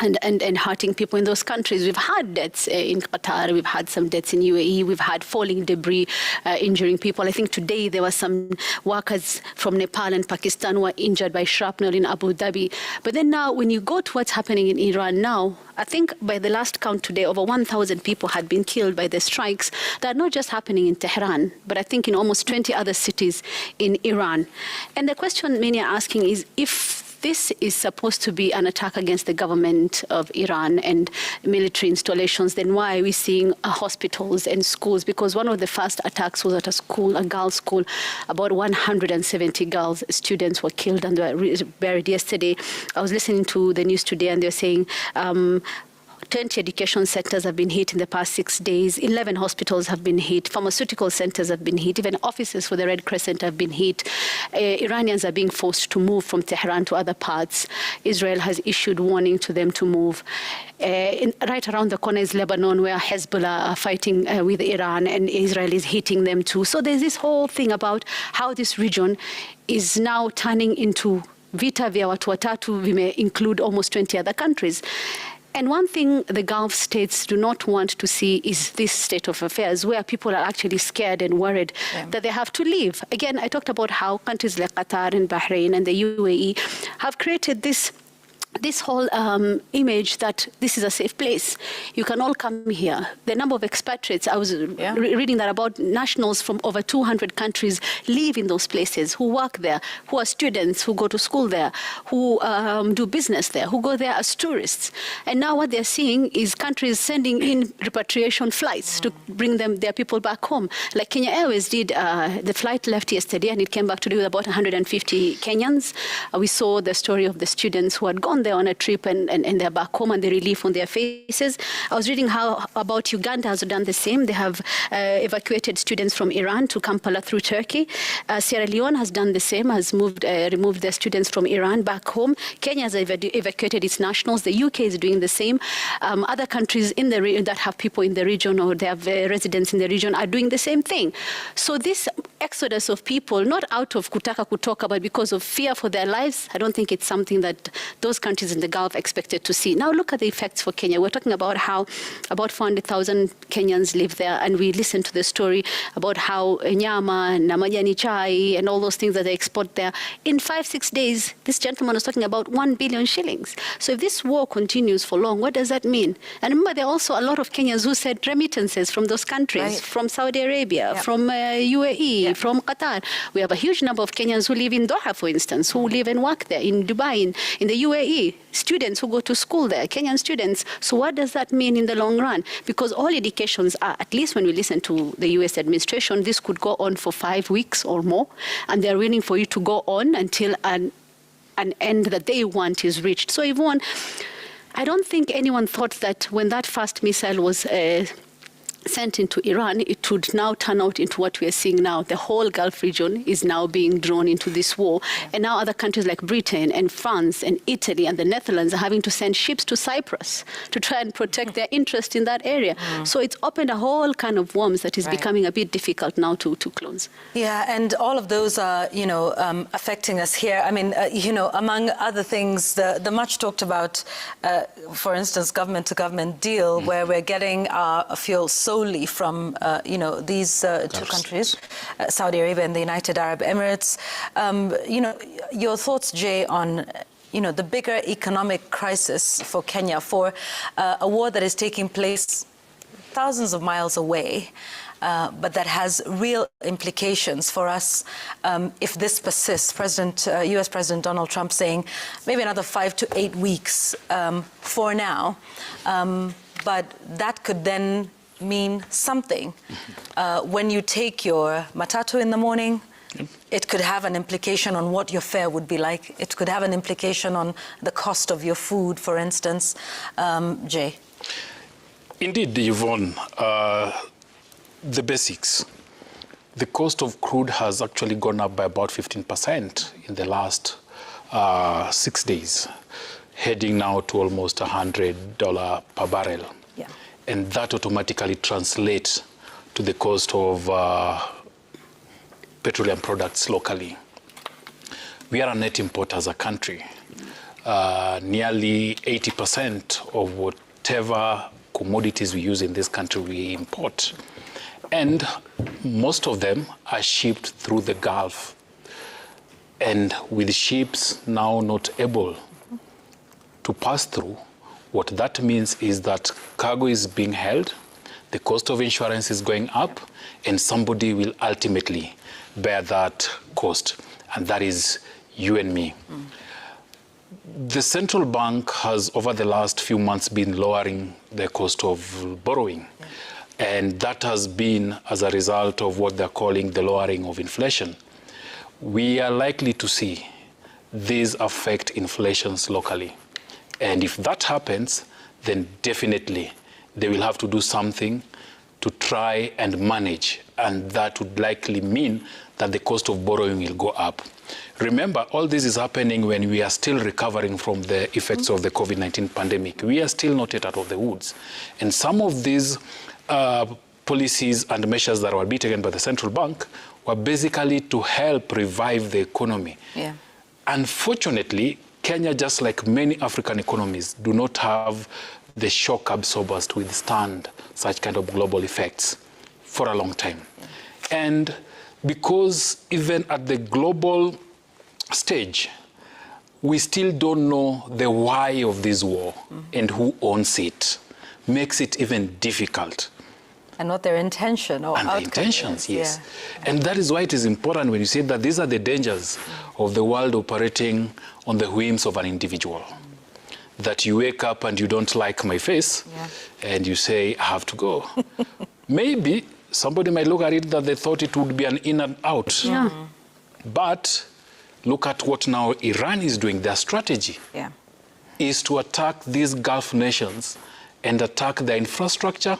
and hurting people in those countries. We've had deaths in Qatar, we've had some deaths in UAE, we've had falling debris injuring people. I think today there were some workers from Nepal and Pakistan who were injured by shrapnel in Abu Dhabi. But then now when you go to what's happening in Iran now, I think by the last count today, over 1,000 people had been killed by the strikes that are not just happening in Tehran, but I think in almost 20 other cities in Iran. And the question many are asking is, if this is supposed to be an attack against the government of Iran and military installations, then why are we seeing hospitals and schools? Because one of the first attacks was at a school, a girls' school. About 170 girls, students were killed and were buried yesterday. I was listening to the news today and they were saying 20 education sectors have been hit in the past 6 days. 11 hospitals have been hit. Pharmaceutical centers have been hit. Even offices for the Red Crescent have been hit. Iranians are being forced to move from Tehran to other parts. Israel has issued warning to them to move. Right around the corner is Lebanon, where Hezbollah are fighting with Iran, and Israel is hitting them too. So there's this whole thing about how this region is now turning into vita vya watu watatu, vime include almost 20 other countries. And one thing the Gulf states do not want to see is this state of affairs where people are actually scared and worried that they have to leave. Again, I talked about how countries like Qatar and Bahrain and the UAE have created this whole image that this is a safe place. You can all come here. The number of expatriates, I was reading that about nationals from over 200 countries live in those places, who work there, who are students, who go to school there, who do business there, who go there as tourists. And now what they're seeing is countries sending in repatriation flights to bring their people back home. Like Kenya Airways did, the flight left yesterday and it came back today with about 150 Kenyans. We saw the story of the students who had gone there on a trip and they're back home and the relief on their faces. I was reading about Uganda has done the same. They have evacuated students from Iran to Kampala through Turkey. Sierra Leone has done the same, has removed their students from Iran back home. Kenya has evacuated its nationals. The UK is doing the same. Other countries in the that have people in the region or they have residents in the region are doing the same thing. So this exodus of people, not out of kutaka kutoka, but because of fear for their lives, I don't think it's something that those countries in the Gulf expected to see. Now look at the effects for Kenya. We're talking about how about 400,000 Kenyans live there, and we listened to the story about how nyama, na majani chai, and all those things that they export there. In 5-6 days, this gentleman was talking about 1 billion shillings. So if this war continues for long, what does that mean? And remember, there are also a lot of Kenyans who said remittances from those countries, from Saudi Arabia, from UAE, from Qatar. We have a huge number of Kenyans who live in Doha, for instance, who live and work there, in Dubai, in the UAE. see students who go to school there, Kenyan students. So what does that mean in the long run? Because all indications are, at least when we listen to the US administration, this could go on for 5 weeks or more, and they're willing for you to go on until an end that they want is reached. So Yvonne, I don't think anyone thought that when that first missile was sent into Iran, it would now turn out into what we are seeing now. The whole Gulf region is now being drawn into this war. And now other countries like Britain and France and Italy and the Netherlands are having to send ships to Cyprus to try and protect their interest in that area. So it's opened a whole kind of worms that is becoming a bit difficult now to close. Yeah, and all of those are, affecting us here. I mean, among other things, the much talked about, for instance, government-to-government deal, where we're getting our fuel solely from, these two countries, Saudi Arabia and the United Arab Emirates. Your thoughts, Jay, on, the bigger economic crisis for Kenya, for a war that is taking place thousands of miles away, but that has real implications for us if this persists. U.S. President Donald Trump saying maybe another 5 to 8 weeks for now, but that could then mean something. When you take your matatu in the morning, it could have an implication on what your fare would be like. It could have an implication on the cost of your food, for instance. Jay? Indeed, Yvonne, the basics. The cost of crude has actually gone up by about 15% in the last 6 days, heading now to almost $100 per barrel. Yeah. And that automatically translates to the cost of petroleum products locally. We are a net importer as a country. Nearly 80% of whatever commodities we use in this country we import. And most of them are shipped through the Gulf. And with ships now not able to pass through, what that means is that cargo is being held, the cost of insurance is going up, and somebody will ultimately bear that cost, and that is you and me. The central bank has, over the last few months, been lowering the cost of borrowing. And that has been as a result of what they're calling the lowering of inflation. We are likely to see these affect inflations locally. And if that happens, then definitely they will have to do something to try and manage. And that would likely mean that the cost of borrowing will go up. Remember, all this is happening when we are still recovering from the effects of the COVID-19 pandemic. We are still not yet out of the woods. And some of these policies and measures that were being taken by the central bank were basically to help revive the economy. Yeah. Unfortunately, Kenya, just like many African economies, do not have the shock absorbers to withstand such kind of global effects for a long time. And because even at the global stage, we still don't know the why of this war and who owns it, makes it even difficult. And what their intention or outcome the intentions, is. yes. Yeah. And that is why it is important when you say that these are the dangers of the world operating on the whims of an individual. That you wake up and you don't like my face, and you say, I have to go. Maybe somebody might look at it that they thought it would be an in and out. Yeah. But look at what now Iran is doing. Their strategy is to attack these Gulf nations and attack their infrastructure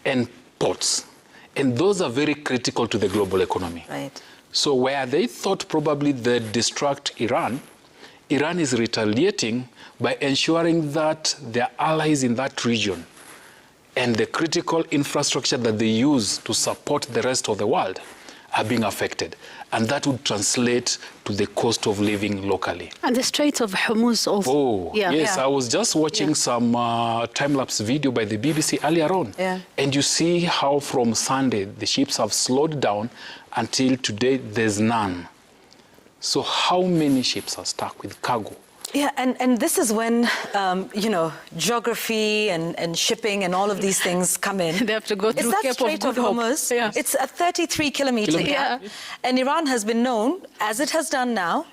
and ports. And those are very critical to the global economy. Right. So where they thought probably they'd distract Iran, Iran is retaliating by ensuring that their allies in that region and the critical infrastructure that they use to support the rest of the world are being affected. And that would translate to the cost of living locally. And the Straits of Hormuz also. Oh, yes. I was just watching some time-lapse video by the BBC earlier on. And you see how from Sunday the ships have slowed down until today there's none. So how many ships are stuck with cargo? Yeah, and this is when, geography and shipping and all of these things come in. They have to go through It's that Cape of Strait of Good Hope. Hormuz. Yeah. It's a 33-kilometer gap. Yeah. And Iran has been known, as it has done now,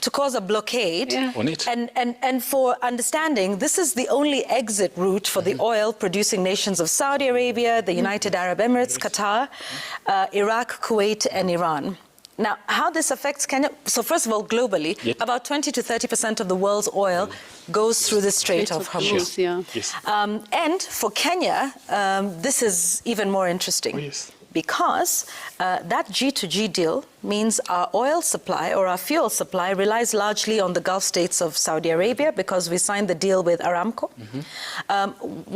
to cause a blockade. On it. And for understanding, this is the only exit route for the oil-producing nations of Saudi Arabia, the United Arab Emirates, Qatar, Iraq, Kuwait, and Iran. Now, how this affects Kenya? So first of all, globally, about 20 to 30% of the world's oil goes through the Strait of Hormuz. Yeah. Yes. And for Kenya, this is even more interesting. Because that G2G deal means our oil supply or our fuel supply relies largely on the Gulf states of Saudi Arabia because we signed the deal with Aramco,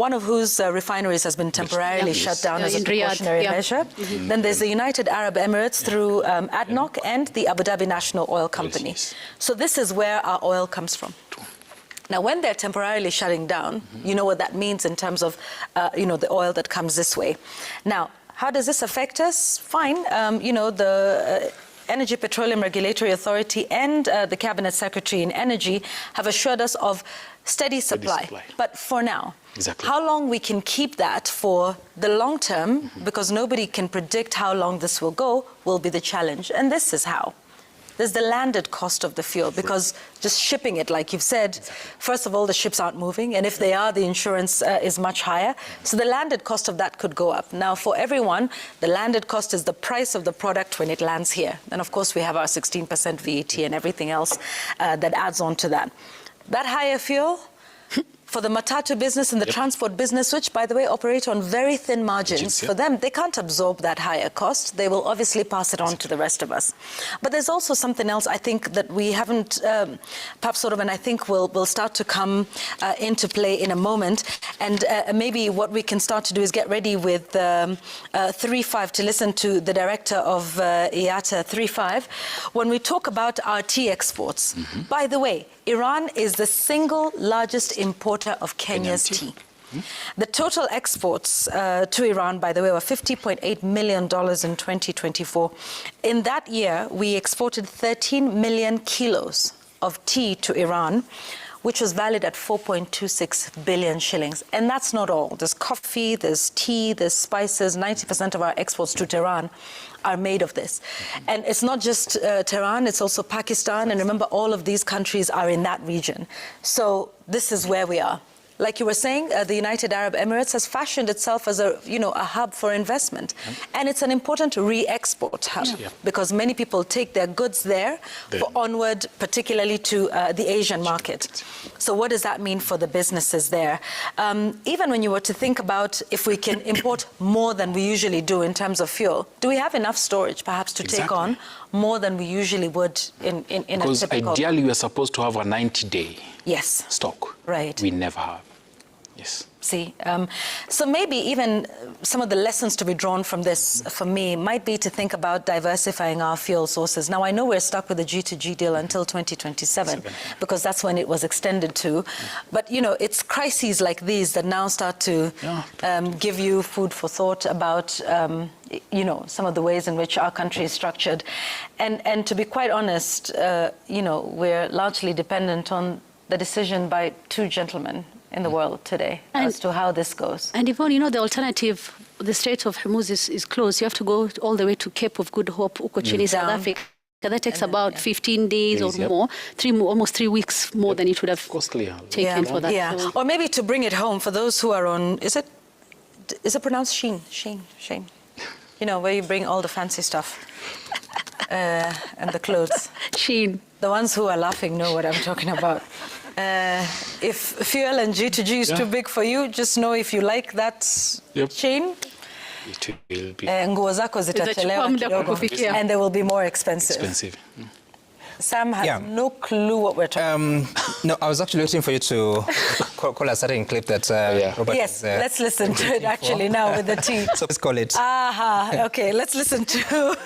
one of whose refineries has been temporarily shut down as a precautionary measure. Then there's the United Arab Emirates through ADNOC and the Abu Dhabi National Oil Company. So this is where our oil comes from. Now, when they're temporarily shutting down, you know what that means in terms of, the oil that comes this way. Now, how does this affect us? Fine. The Energy Petroleum Regulatory Authority and the Cabinet Secretary in Energy have assured us of steady supply. But for now, how long we can keep that for the long term, because nobody can predict how long this will go, will be the challenge. And this is how. There's the landed cost of the fuel, because just shipping it, like you've said, first of all, the ships aren't moving, and if they are, the insurance is much higher. So the landed cost of that could go up. Now, for everyone, the landed cost is the price of the product when it lands here. And of course, we have our 16% VAT and everything else that adds on to that. That higher fuel, for the matatu business and the transport business, which, by the way, operate on very thin margins, for them, they can't absorb that higher cost. They will obviously pass it on to the rest of us. But there's also something else I think that we haven't, perhaps sort of, and I think will start to come into play in a moment. And maybe what we can start to do is get ready with 3-5 to listen to the director of IATA 3-5 when we talk about our tea exports. By the way, Iran is the single largest importer of Kenya's tea. The total exports to Iran, by the way, were $50.8 million in 2024. In that year, we exported 13 million kilos of tea to Iran, which was valued at 4.26 billion shillings. And that's not all. There's coffee, there's tea, there's spices. 90% of our exports to Tehran are made of this. And it's not just Tehran, it's also Pakistan. And remember, all of these countries are in that region. So this is where we are. Like you were saying, the United Arab Emirates has fashioned itself as a hub for investment. And it's an important re-export hub because many people take their goods there for onward, particularly to the Asian market. So what does that mean for the businesses there? Even when you were to think about if we can import more than we usually do in terms of fuel, do we have enough storage perhaps to take on more than we usually would in a typical... Because ideally we are supposed to have a 90-day stock. Right. We never have. Yes. See, so maybe even some of the lessons to be drawn from this, for me, might be to think about diversifying our fuel sources. Now, I know we're stuck with the G2G deal until 2027, because that's when it was extended to. But, it's crises like these that now start to give you food for thought about, some of the ways in which our country is structured. And to be quite honest, we're largely dependent on the decision by two gentlemen in the world today as to how this goes. And Yvonne, the alternative, the Strait of Hormuz is closed. You have to go all the way to Cape of Good Hope, Ukochini, South Africa. That takes about 15 days or more, almost 3 weeks more than it would have taken for that. Yeah, or maybe to bring it home for those who are on, is it pronounced Sheen? Where you bring all the fancy stuff and the clothes. Sheen. The ones who are laughing know what I'm talking about. If fuel and G2G is too big for you, just know if you like that chain, nguo zako zitachelewa kidogo, and they will be more expensive. Sam has no clue what we're talking about. No, I was actually waiting for you to call a certain clip that Robert Yes, let's listen to it actually now with the tea. So let's call it. Okay, let's listen to...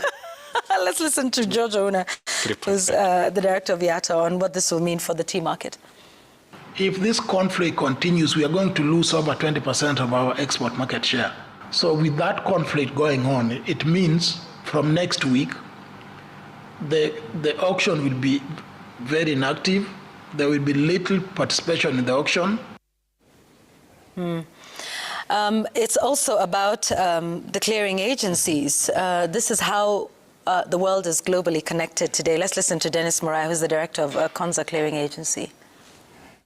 Let's listen to George Ouna, who's the director of IATA, on what this will mean for the tea market. If this conflict continues, we are going to lose over 20% of our export market share. So with that conflict going on, it means from next week, the auction will be very inactive. there will be little participation in the auction. It's also about the clearing agencies. This is how the world is globally connected today. Let's listen to Dennis Morai, who's the director of Konza Clearing Agency.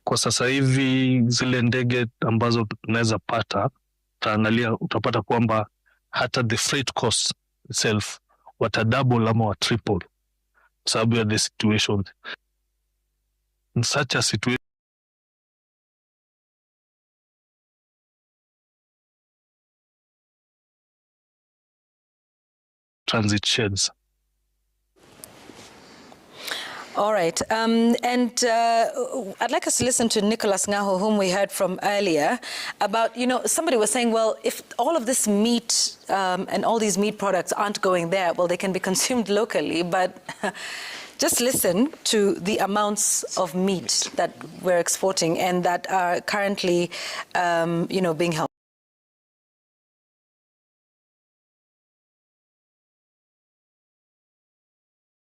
Kwa sasa hivi zile ndege ambazo tunaweza pata, utaangalia utapata kwamba hata the freight cost itself wata double ama wa triple sababu ya the situation. In such a situation, transit sheds. All right. I'd like us to listen to Nicholas Ngaho, whom we heard from earlier, about, somebody was saying, well, if all of this meat and all these meat products aren't going there, well, they can be consumed locally, but just listen to the amounts of meat that we're exporting and that are currently, being held.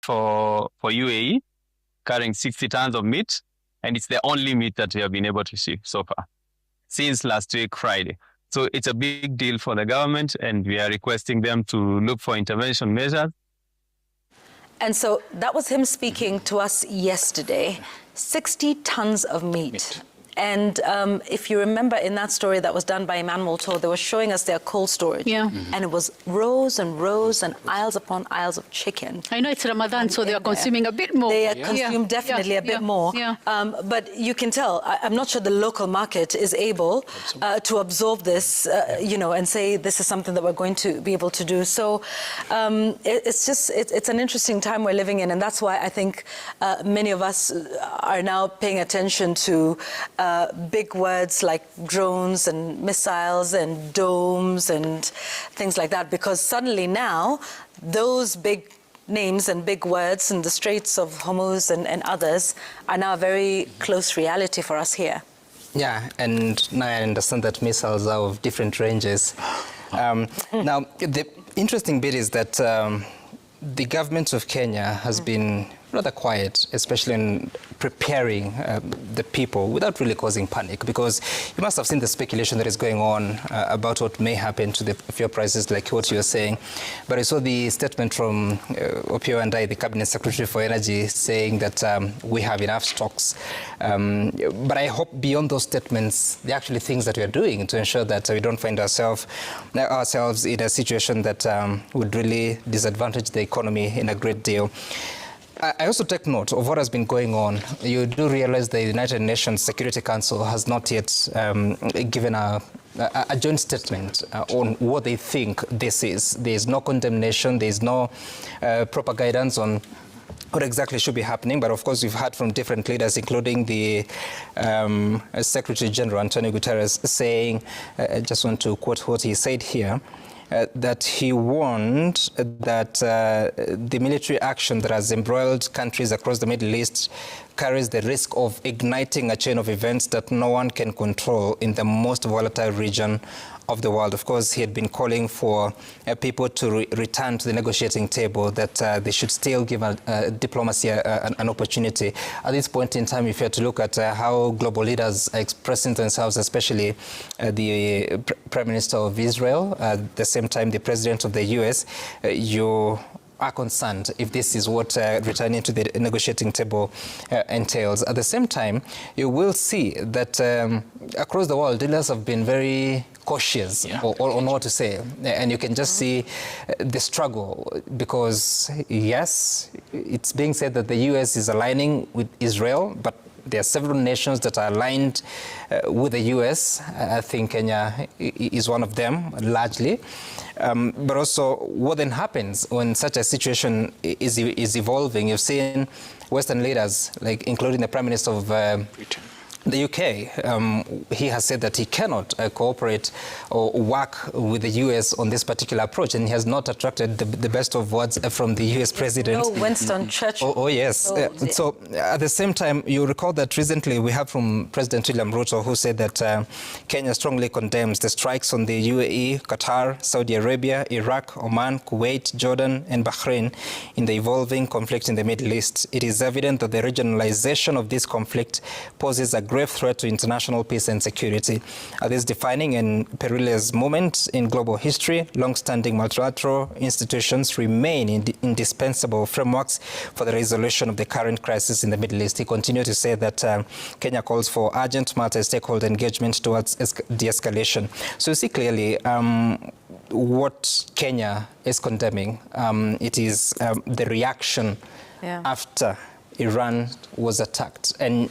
For UAE, carrying 60 tons of meat, and it's the only meat that we have been able to see so far since last week, Friday. So it's a big deal for the government, and we are requesting them to look for intervention measures. And so that was him speaking to us yesterday. 60 tons of meat. And if you remember in that story that was done by Emmanuel Tour, they were showing us their cold storage. Yeah. And it was rows and rows and aisles upon aisles of chicken. I know it's Ramadan, so they are consuming a bit more. They are consumed definitely a bit more. Yeah. But you can tell, I'm not sure the local market is able to absorb this, and say this is something that we're going to be able to do. So it's an interesting time we're living in, and that's why I think many of us are now paying attention to big words like drones and missiles and domes and things like that, because suddenly now those big names and big words in the Straits of Hormuz and others are now a very close reality for us here. Yeah, and now I understand that missiles are of different ranges. Now, the interesting bit is that the government of Kenya has been rather quiet, especially in preparing the people without really causing panic, because you must have seen the speculation that is going on about what may happen to the fuel prices, like what you were saying. But I saw the statement from Opio and the Cabinet Secretary for Energy, saying that we have enough stocks. But I hope beyond those statements, there are actually things that we are doing to ensure that we don't find ourselves in a situation that would really disadvantage the economy in a great deal. I also take note of what has been going on. You do realize the United Nations Security Council has not yet given a joint statement on what they think this is. There is no condemnation, there is no proper guidance on what exactly should be happening. But of course, we've heard from different leaders, including the Secretary General, Antonio Guterres, saying, I just want to quote what he said here, that he warned that the military action that has embroiled countries across the Middle East carries the risk of igniting a chain of events that no one can control in the most volatile region of the world. Of course, he had been calling for people to return to the negotiating table, that they should still give diplomacy an opportunity. At this point in time, if you have to look at how global leaders are expressing themselves, especially the Prime Minister of Israel, at the same time the President of the US, you are concerned if this is what returning to the negotiating table entails. At the same time, you will see that across the world, leaders have been very cautious on what to say. And you can just see the struggle, because, yes, it's being said that the US is aligning with Israel, but there are several nations that are aligned with the US. I think Kenya is one of them, largely. But also, what then happens when such a situation is evolving? You've seen Western leaders, like including the Prime Minister of the UK, he has said that he cannot cooperate or work with the US on this particular approach, and he has not attracted the best of words from the US president. No, Winston Churchill. Oh yes. So at the same time, you recall that recently we have from President William Ruto, who said that Kenya strongly condemns the strikes on the UAE, Qatar, Saudi Arabia, Iraq, Oman, Kuwait, Jordan, and Bahrain in the evolving conflict in the Middle East. It is evident that the regionalization of this conflict poses a grave threat to international peace and security. At this defining and perilous moment in global history, long-standing multilateral institutions remain indispensable frameworks for the resolution of the current crisis in the Middle East. He continued to say that Kenya calls for urgent multi-stakeholder engagement towards de-escalation. So you see clearly what Kenya is condemning. It is the reaction after Iran was attacked. And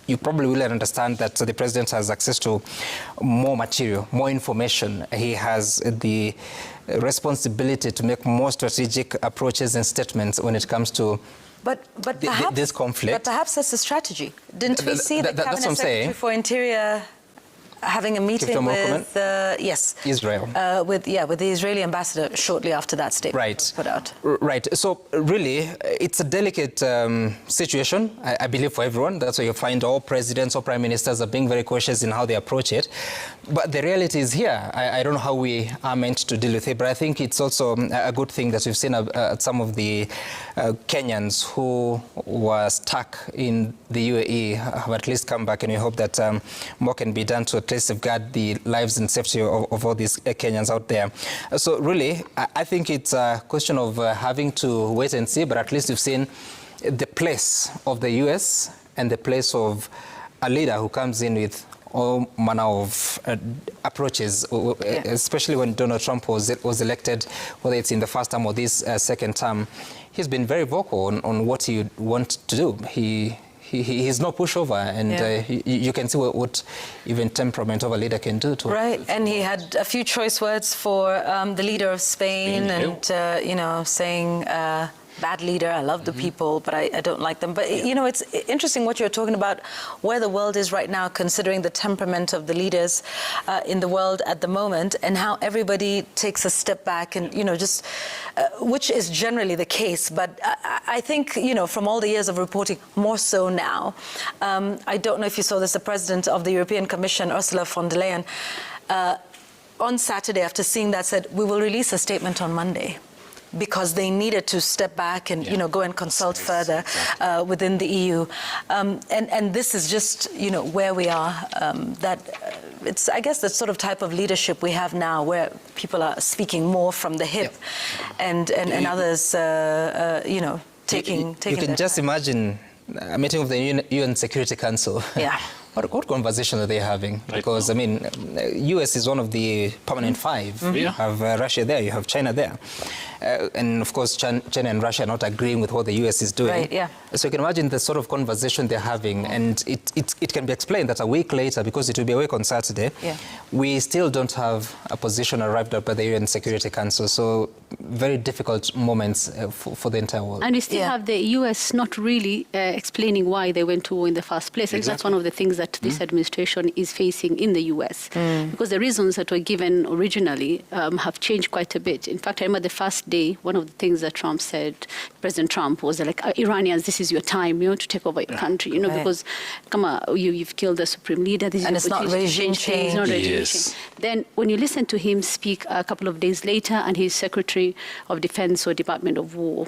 you probably will understand that the president has access to more material, more information. He has the responsibility to make more strategic approaches and statements when it comes to perhaps, this conflict. But perhaps that's a strategy. Didn't we see the that's Cabinet Secretary for Interior having a meeting with Israel, with the Israeli ambassador shortly after that statement was put out. Right. So really, it's a delicate situation, I believe, for everyone. That's why you find all presidents or prime ministers are being very cautious in how they approach it. But the reality is here. I don't know how we are meant to deal with it, but I think it's also a good thing that we've seen some of the Kenyans who were stuck in the UAE have at least come back, and we hope that more can be done to at least safeguard the lives and safety of all these Kenyans out there. So really, I think it's a question of having to wait and see, but at least we've seen the place of the US and the place of a leader who comes in with all manner of approaches, especially when Donald Trump was elected, whether it's in the first term or this second term. He's been very vocal on what he wants to do. He's no pushover, and you can see what even temperament of a leader can do to and he had a few choice words for the leader of Spain, and saying bad leader, I love the people, but I don't like them. But it's interesting what you're talking about, where the world is right now, considering the temperament of the leaders in the world at the moment, and how everybody takes a step back, and which is generally the case. But I think from all the years of reporting, more so now. I don't know if you saw this, the president of the European Commission, Ursula von der Leyen, on Saturday, after seeing that, said, we will release a statement on Monday, because they needed to step back and go and consult further within the EU, and this is just where we are. It's, I guess, the sort of type of leadership we have now, where people are speaking more from the hip, and others taking. You can just imagine a meeting of the UN Security Council. What conversation are they having? Because, I mean, US is one of the permanent five. You have Russia there, you have China there. And, of course, China and Russia are not agreeing with what the US is doing. So you can imagine the sort of conversation they're having. And it can be explained that a week later, because it will be a week on Saturday, we still don't have a position arrived at by the UN Security Council. So very difficult moments for the entire world. And we still have the US not really explaining why they went to war in the first place. And that's one of the things that this administration is facing in the US. Because the reasons that were given originally have changed quite a bit. In fact, I remember the first day, one of the things that Trump said, President Trump, was like, Iranians, this is your time, to take over your country, because come on, you've killed the supreme leader. This and is it's not regime change. It's not regime change. Then when you listen to him speak a couple of days later, and his Secretary of Defense or Department of War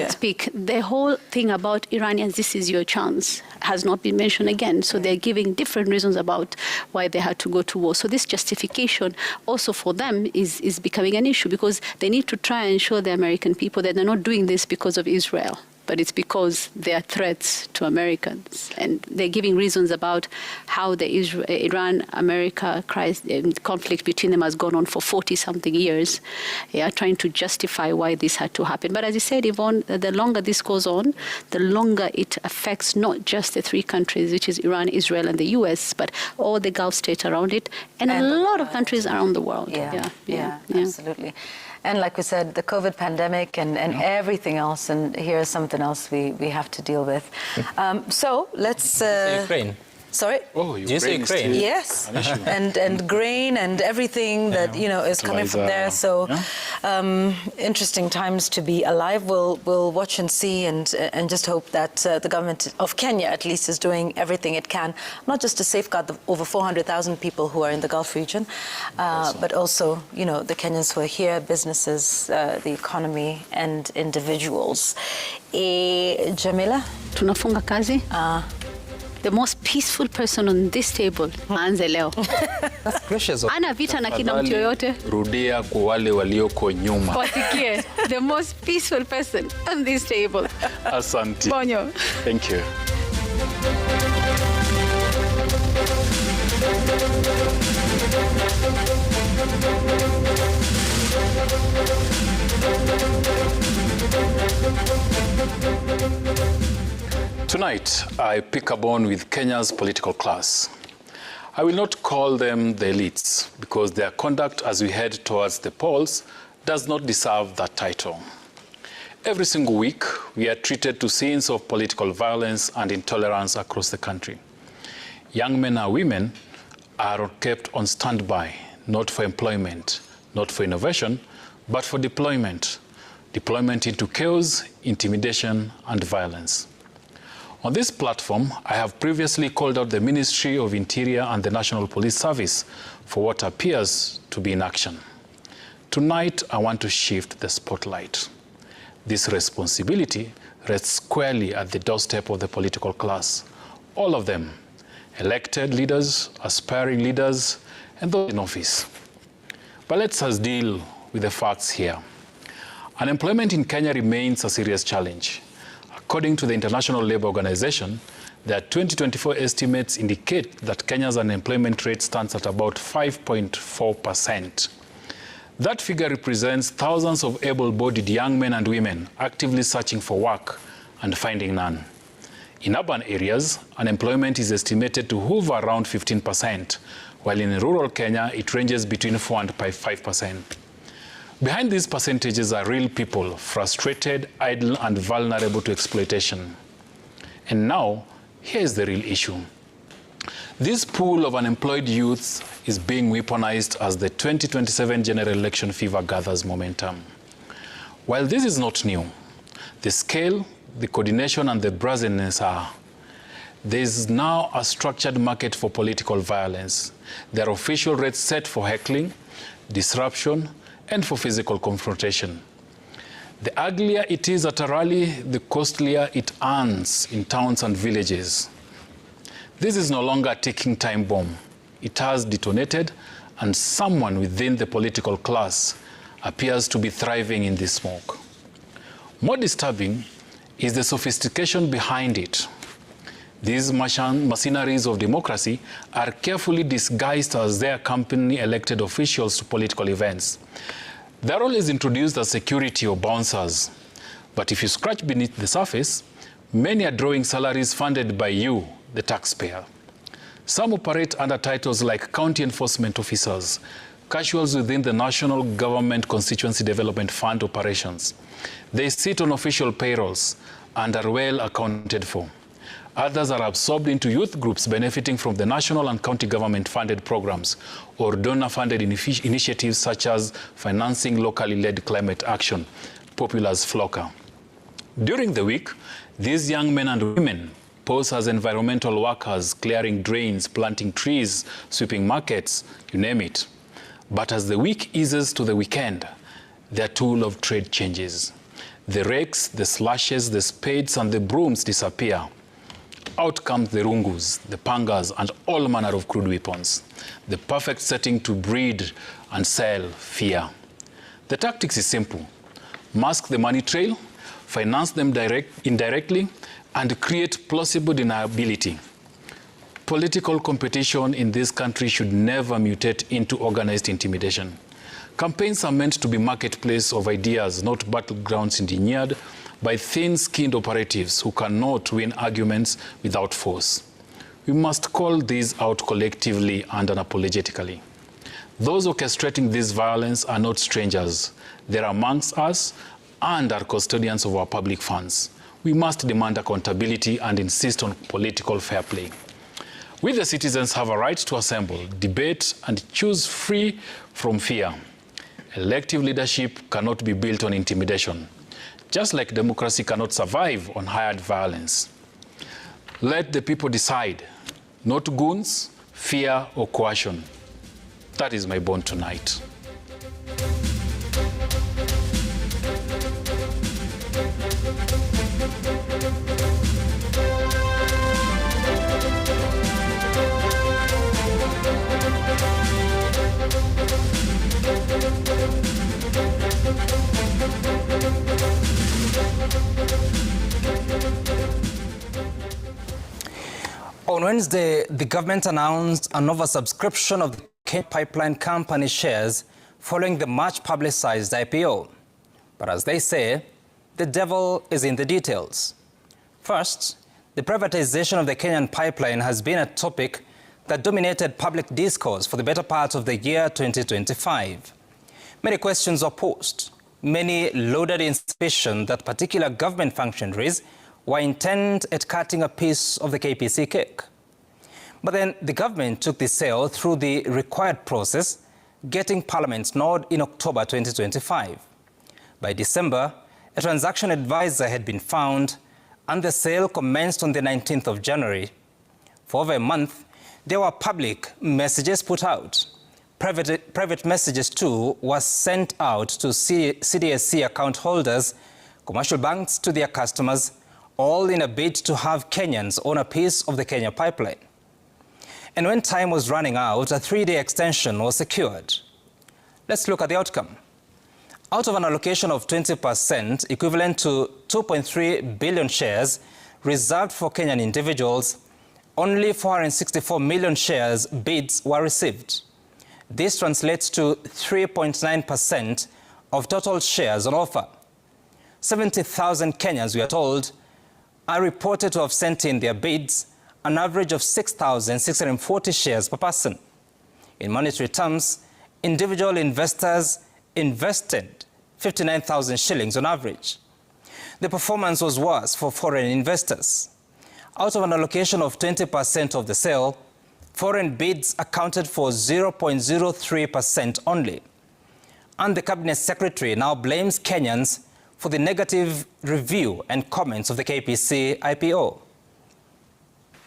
speak, the whole thing about Iranians, this is your chance, has not been mentioned again. So they're giving different reasons about why they had to go to war. So this justification also for them is becoming an issue, because they need to try and show the American people that they're not doing this because of Israel, but it's because they are threats to Americans. And they're giving reasons about how the Iran-America conflict between them has gone on for 40-something years. They are trying to justify why this had to happen. But as you said, Yvonne, the longer this goes on, the longer it affects not just the three countries, which is Iran, Israel, and the US, but all the Gulf states around it, and a lot of countries around the world. Absolutely. And like we said, the COVID pandemic and everything else, and here's something else we have to deal with. So let's... Ukraine. Sorry? Oh, you say grain? Yes, and grain and everything that is coming from there. So interesting times to be alive. We'll watch and see, and just hope that the government of Kenya at least is doing everything it can, not just to safeguard the over 400,000 people who are in the Gulf region, but also the Kenyans who are here, businesses, the economy, and individuals. Jamila, tunafunga kazi. The most peaceful person on this table aanze leo. That's precious. Ana vita na kina mtu yoyote. Rudia kwa wale walioko nyuma. Wasikie, the most peaceful person on this table. Asante. Bonyo. Thank you. Tonight, I pick a bone with Kenya's political class. I will not call them the elites because their conduct as we head towards the polls does not deserve that title. Every single week, we are treated to scenes of political violence and intolerance across the country. Young men and women are kept on standby, not for employment, not for innovation, but for deployment. Deployment into chaos, intimidation, and violence. On this platform, I have previously called out the Ministry of Interior and the National Police Service for what appears to be inaction. Tonight, I want to shift the spotlight. This responsibility rests squarely at the doorstep of the political class. All of them, elected leaders, aspiring leaders, and those in office. But let's deal with the facts here. Unemployment in Kenya remains a serious challenge. According to the International Labour Organization, their 2024 estimates indicate that Kenya's unemployment rate stands at about 5.4%. That figure represents thousands of able-bodied young men and women actively searching for work and finding none. In urban areas, unemployment is estimated to hover around 15%, while in rural Kenya, it ranges between 4 and 5%. Behind these percentages are real people, frustrated, idle, and vulnerable to exploitation. And now, here's the real issue. This pool of unemployed youths is being weaponized as the 2027 general election fever gathers momentum. While this is not new, the scale, the coordination, and the brazenness are. There is now a structured market for political violence. There are official rates set for heckling, disruption, and for physical confrontation. The uglier it is at a rally, the costlier it earns in towns and villages. This is no longer a ticking time bomb. It has detonated, and someone within the political class appears to be thriving in this smoke. More disturbing is the sophistication behind it. These mercenaries of democracy are carefully disguised as they accompany elected officials to political events. Their role is introduced as security or bouncers. But if you scratch beneath the surface, many are drawing salaries funded by you, the taxpayer. Some operate under titles like county enforcement officers, casuals within the National Government Constituency Development Fund operations. They sit on official payrolls and are well accounted for. Others are absorbed into youth groups benefiting from the national and county government-funded programs or donor-funded initiatives such as financing locally led climate action, popular as FLOCA. During the week, these young men and women pose as environmental workers, clearing drains, planting trees, sweeping markets, you name it. But as the week eases to the weekend, their tool of trade changes. The rakes, the slashes, the spades, and the brooms disappear. Out comes the rungus, the pangas, and all manner of crude weapons. The perfect setting to breed and sell fear. The tactics is simple. Mask the money trail, finance them indirectly, and create plausible deniability. Political competition in this country should never mutate into organized intimidation. Campaigns are meant to be marketplace of ideas, not battlegrounds engineered by thin-skinned operatives who cannot win arguments without force. We must call these out collectively and unapologetically. Those orchestrating this violence are not strangers. They're amongst us and are custodians of our public funds. We must demand accountability and insist on political fair play. We, the citizens, have a right to assemble, debate, and choose free from fear. Elective leadership cannot be built on intimidation, just like democracy cannot survive on hired violence. Let the people decide, not goons, fear, or coercion. That is my bond tonight. On Wednesday, the government announced an oversubscription of the Kenya Pipeline Company shares following the much publicized IPO. But as they say, the devil is in the details. First, the privatization of the Kenyan pipeline has been a topic that dominated public discourse for the better part of the year 2025. Many questions were posed. Many loaded in suspicion that particular government functionaries were intent at cutting a piece of the KPC cake. But then the government took the sale through the required process, getting Parliament's nod in October 2025. By December, a transaction advisor had been found, and the sale commenced on the 19th of January. For over a month, there were public messages put out. Private messages too were sent out to CDSC account holders, commercial banks to their customers, all in a bid to have Kenyans own a piece of the Kenya pipeline. And when time was running out, a 3-day extension was secured. Let's look at the outcome. Out of an allocation of 20%, equivalent to 2.3 billion shares reserved for Kenyan individuals, only 464 million shares bids were received. This translates to 3.9% of total shares on offer. 70,000 Kenyans, we are told, are reported to have sent in their bids, an average of 6,640 shares per person. In monetary terms, individual investors invested 59,000 shillings on average. The performance was worse for foreign investors. Out of an allocation of 20% of the sale, foreign bids accounted for 0.03% only. And the Cabinet Secretary now blames Kenyans for the negative review and comments of the KPC IPO.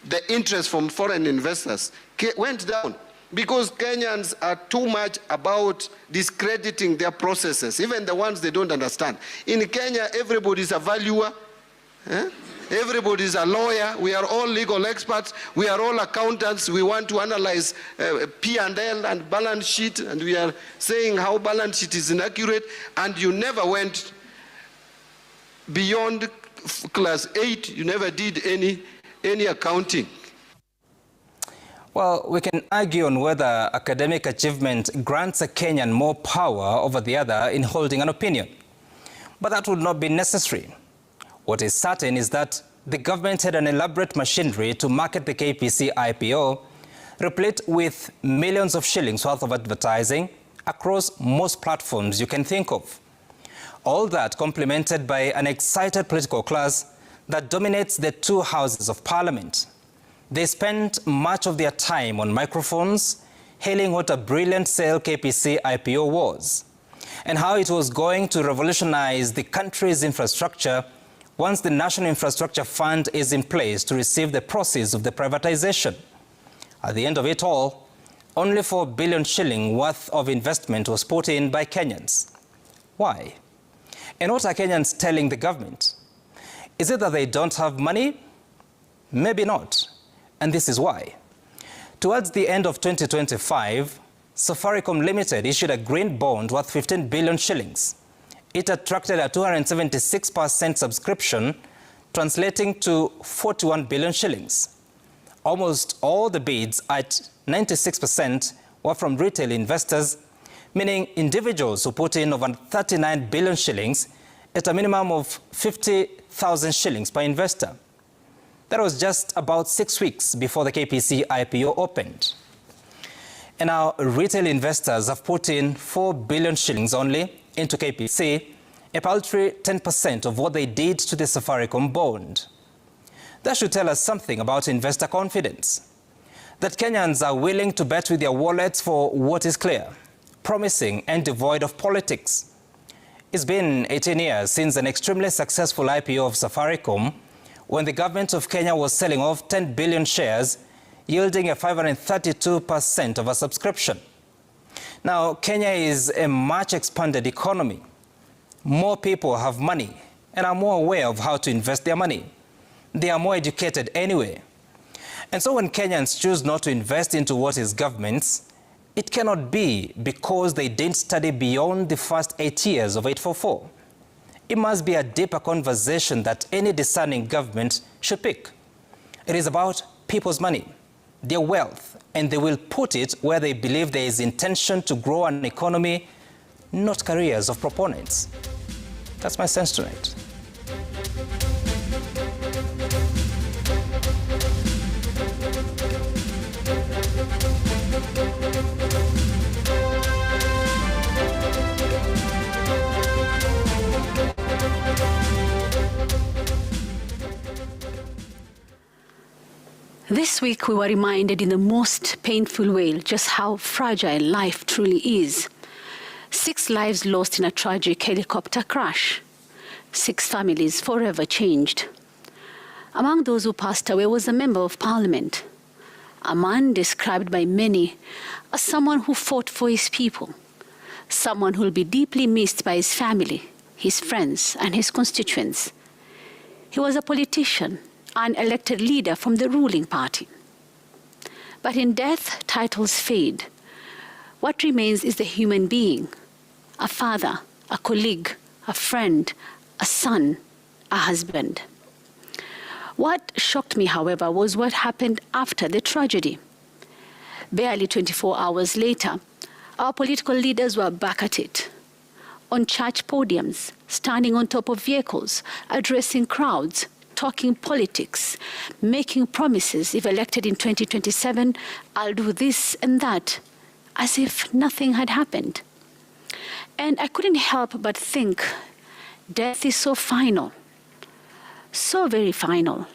The interest from foreign investors went down because Kenyans are too much about discrediting their processes, even the ones they don't understand. In Kenya, everybody's a valuer. Everybody's a lawyer. We are all legal experts. We are all accountants. We want to analyze P&L and balance sheet, and we are saying how balance sheet is inaccurate, and you never went beyond class 8. You never did any accounting. Well, we can argue on whether academic achievement grants a Kenyan more power over the other in holding an opinion. But that would not be necessary. What is certain is that the government had an elaborate machinery to market the KPC IPO, replete with millions of shillings worth of advertising across most platforms you can think of. All that complemented by an excited political class that dominates the two houses of parliament. They spent much of their time on microphones, hailing what a brilliant sale KPC IPO was, and how it was going to revolutionize the country's infrastructure once the National Infrastructure Fund is in place to receive the proceeds of the privatization. At the end of it all, only 4 billion shilling worth of investment was put in by Kenyans. Why? And what are Kenyans telling the government? Is it that they don't have money? Maybe not. And this is why. Towards the end of 2025, Safaricom Limited issued a green bond worth 15 billion shillings. It attracted a 276% subscription, translating to 41 billion shillings. Almost all the bids, at 96%, were from retail investors, meaning individuals who put in over 39 billion shillings at a minimum of 50,000 shillings per investor. That was just about 6 weeks before the KPC IPO opened. And now retail investors have put in 4 billion shillings only into KPC, a paltry 10% of what they did to the Safaricom bond. That should tell us something about investor confidence. that Kenyans are willing to bet with their wallets for what is clear, promising and devoid of politics. It's been 18 years since an extremely successful IPO of Safaricom, when the government of Kenya was selling off 10 billion shares, yielding a 532% of a subscription. Now, Kenya is a much expanded economy. More people have money and are more aware of how to invest their money. They are more educated anyway. And so when Kenyans choose not to invest into what is government's, it cannot be because they didn't study beyond the first 8 years of 844. It must be a deeper conversation that any discerning government should pick. It is about people's money, their wealth, and they will put it where they believe there is intention to grow an economy, not careers of proponents. That's my sense tonight. This week we were reminded in the most painful way just how fragile life truly is. 6 lives lost in a tragic helicopter crash. 6 families forever changed. Among those who passed away was a member of parliament, a man described by many as someone who fought for his people, someone who will be deeply missed by his family, his friends, and his constituents. He was a politician, an elected leader from the ruling party. But in death, titles fade. What remains is the human being, a father, a colleague, a friend, a son, a husband. What shocked me, however, was what happened after the tragedy. Barely 24 hours later, our political leaders were back at it, on church podiums, standing on top of vehicles, addressing crowds, talking politics, making promises. If elected in 2027, I'll do this and that, as if nothing had happened. And I couldn't help but think, death is so final, so very final.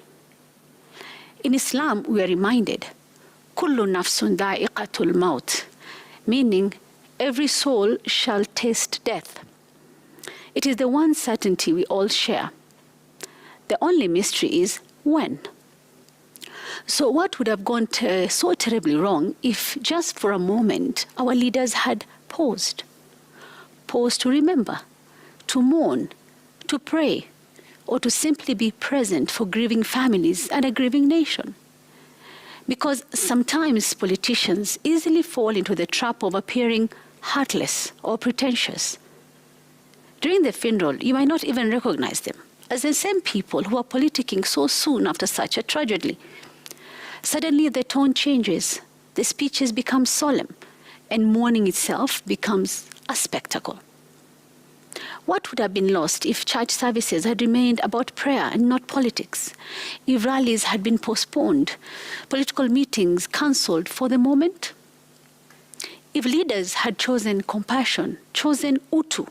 In Islam, we are reminded, kullu nafsun da'iqatul maut, meaning every soul shall taste death. It is the one certainty we all share. The only mystery is when. So what would have gone so terribly wrong if just for a moment our leaders had paused? Paused to remember, to mourn, to pray, or to simply be present for grieving families and a grieving nation. Because sometimes politicians easily fall into the trap of appearing heartless or pretentious. During the funeral, you might not even recognize them as the same people who are politicking so soon after such a tragedy. Suddenly the tone changes, the speeches become solemn, and mourning itself becomes a spectacle. What would have been lost if church services had remained about prayer and not politics? If rallies had been postponed, political meetings cancelled for the moment? If leaders had chosen compassion, chosen utu?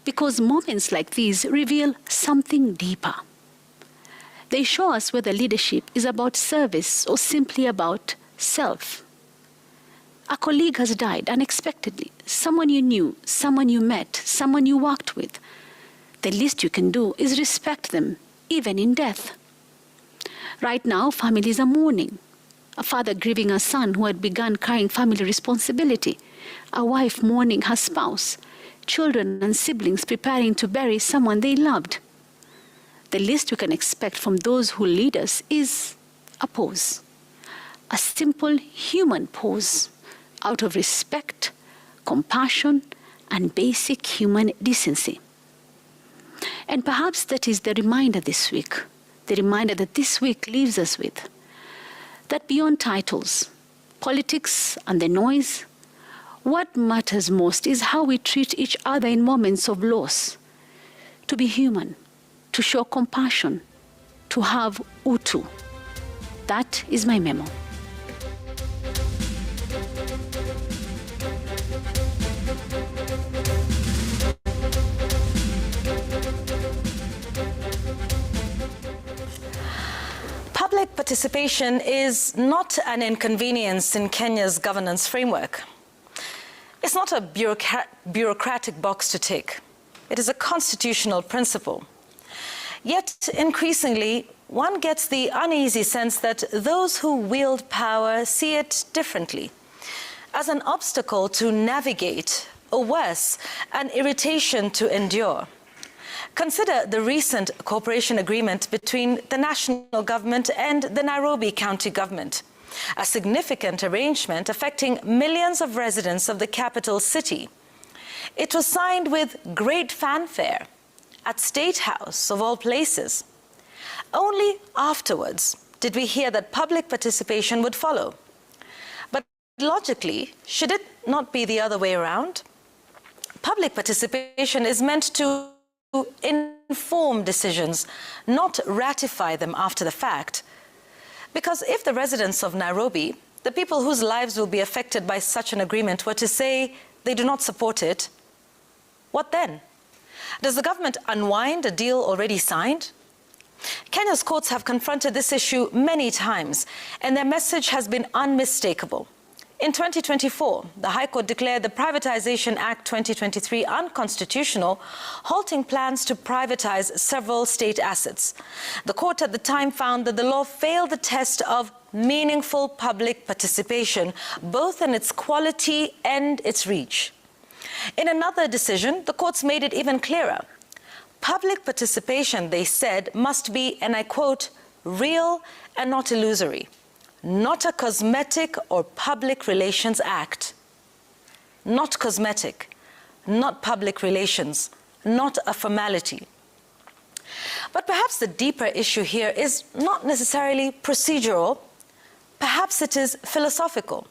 Because moments like these reveal something deeper. They show us whether leadership is about service or simply about self. A colleague has died unexpectedly, someone you knew, someone you met, someone you worked with. The least you can do is respect them, even in death. Right now, families are mourning. A father grieving a son who had begun carrying family responsibility, a wife mourning her spouse, children and siblings preparing to bury someone they loved. The least we can expect from those who lead us is a pause, a simple human pause, out of respect, compassion, and basic human decency. And perhaps that is the reminder this week, the reminder that this week leaves us with, that beyond titles, politics, and the noise, what matters most is how we treat each other in moments of loss. To be human, to show compassion, to have utu. That is my memo. Public participation is not an inconvenience in Kenya's governance framework. It's not a bureaucratic box to tick. It is a constitutional principle. Yet, increasingly, one gets the uneasy sense that those who wield power see it differently, as an obstacle to navigate, or worse, an irritation to endure. Consider the recent cooperation agreement between the national government and the Nairobi County government, a significant arrangement affecting millions of residents of the capital city. It was signed with great fanfare at State House, of all places. Only afterwards did we hear that public participation would follow. But logically, should it not be the other way around? Public participation is meant to inform decisions, not ratify them after the fact. Because if the residents of Nairobi, the people whose lives will be affected by such an agreement, were to say they do not support it, what then? Does the government unwind a deal already signed? Kenya's courts have confronted this issue many times, and their message has been unmistakable. In 2024, the High Court declared the Privatization Act 2023 unconstitutional, halting plans to privatize several state assets. The court at the time found that the law failed the test of meaningful public participation, both in its quality and its reach. In another decision, the courts made it even clearer. Public participation, they said, must be, and I quote, real and not illusory, not a cosmetic or public relations act. Not cosmetic, not public relations, not a formality. But perhaps the deeper issue here is not necessarily procedural, perhaps it is philosophical.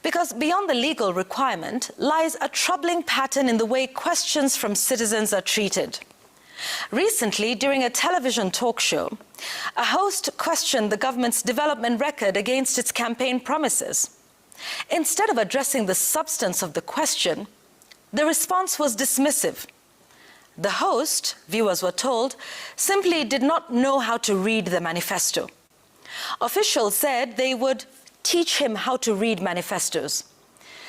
Because beyond the legal requirement lies a troubling pattern in the way questions from citizens are treated. Recently, during a television talk show, a host questioned the government's development record against its campaign promises. Instead of addressing the substance of the question, the response was dismissive. The host, viewers were told, simply did not know how to read the manifesto. Officials said they would teach him how to read manifestos.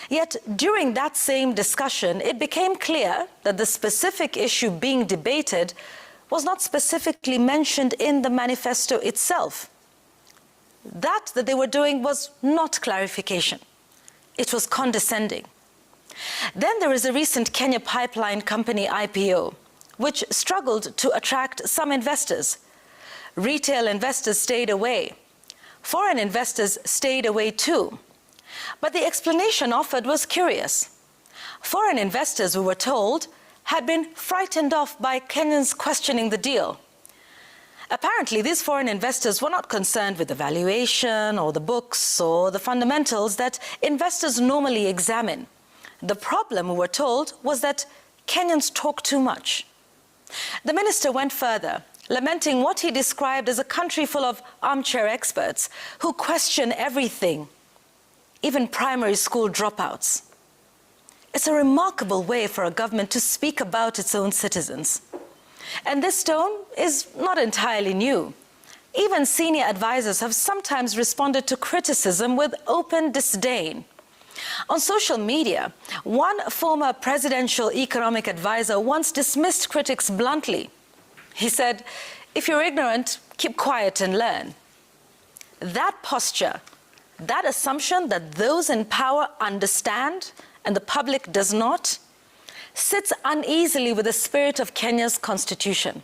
Yet, during that same discussion, it became clear that the specific issue being debated was not specifically mentioned in the manifesto itself. That they were doing was not clarification. It was condescending. Then there is a recent Kenya pipeline company IPO, which struggled to attract some investors. Retail investors stayed away. Foreign investors stayed away too. But the explanation offered was curious. Foreign investors, we were told, had been frightened off by Kenyans questioning the deal. Apparently, these foreign investors were not concerned with the valuation or the books or the fundamentals that investors normally examine. The problem, we were told, was that Kenyans talk too much. The minister went further, lamenting what he described as a country full of armchair experts who question everything, even primary school dropouts. It's a remarkable way for a government to speak about its own citizens. And this tone is not entirely new. Even senior advisors have sometimes responded to criticism with open disdain. On social media, one former presidential economic advisor once dismissed critics bluntly. He said, "If you're ignorant, keep quiet and learn." That posture, that assumption that those in power understand and the public does not, sits uneasily with the spirit of Kenya's constitution.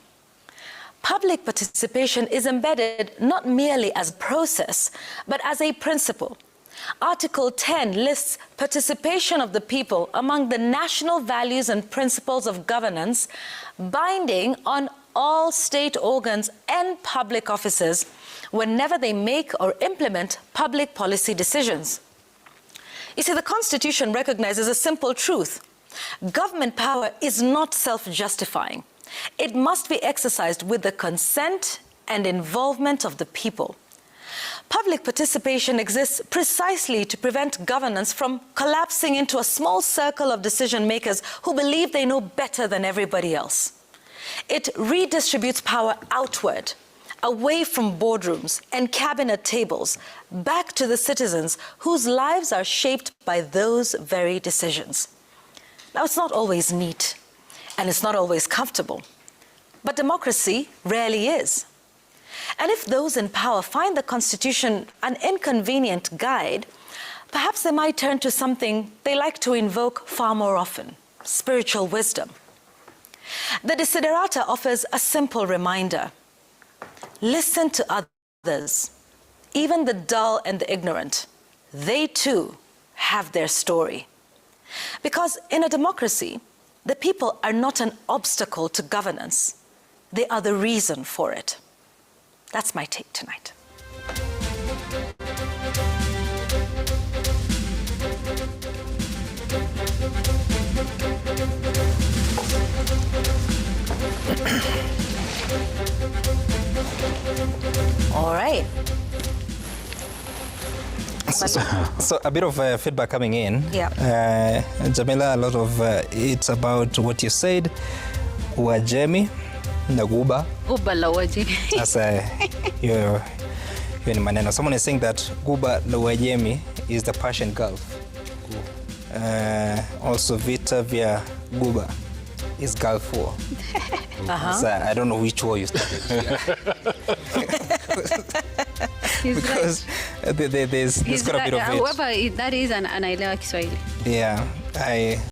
Public participation is embedded not merely as a process, but as a principle. Article 10 lists participation of the people among the national values and principles of governance, binding on all state organs and public officers whenever they make or implement public policy decisions. You see, the Constitution recognizes a simple truth. Government power is not self-justifying. It must be exercised with the consent and involvement of the people. Public participation exists precisely to prevent governance from collapsing into a small circle of decision makers who believe they know better than everybody else. It redistributes power outward, away from boardrooms and cabinet tables, back to the citizens whose lives are shaped by those very decisions. Now, it's not always neat, and it's not always comfortable, but democracy rarely is. And if those in power find the Constitution an inconvenient guide, perhaps they might turn to something they like to invoke far more often: spiritual wisdom. The Desiderata offers a simple reminder: listen to others, even the dull and the ignorant. They too have their story. Because in a democracy, the people are not an obstacle to governance. They are the reason for it. That's my take tonight. All right. So a bit of feedback coming in. Yeah. Jamila, a lot of it's about what you said. Uajemi na Guba. Guba la Uajemi. Sasa hiyo ni maneno. Someone is saying that Guba la Uajemi is the Persian Gulf. Also vita vya Guba is Gulf War. So I don't know which war you started. Because right. there's got a bit of it. However, that is anaelewa Kiswahili. Yeah,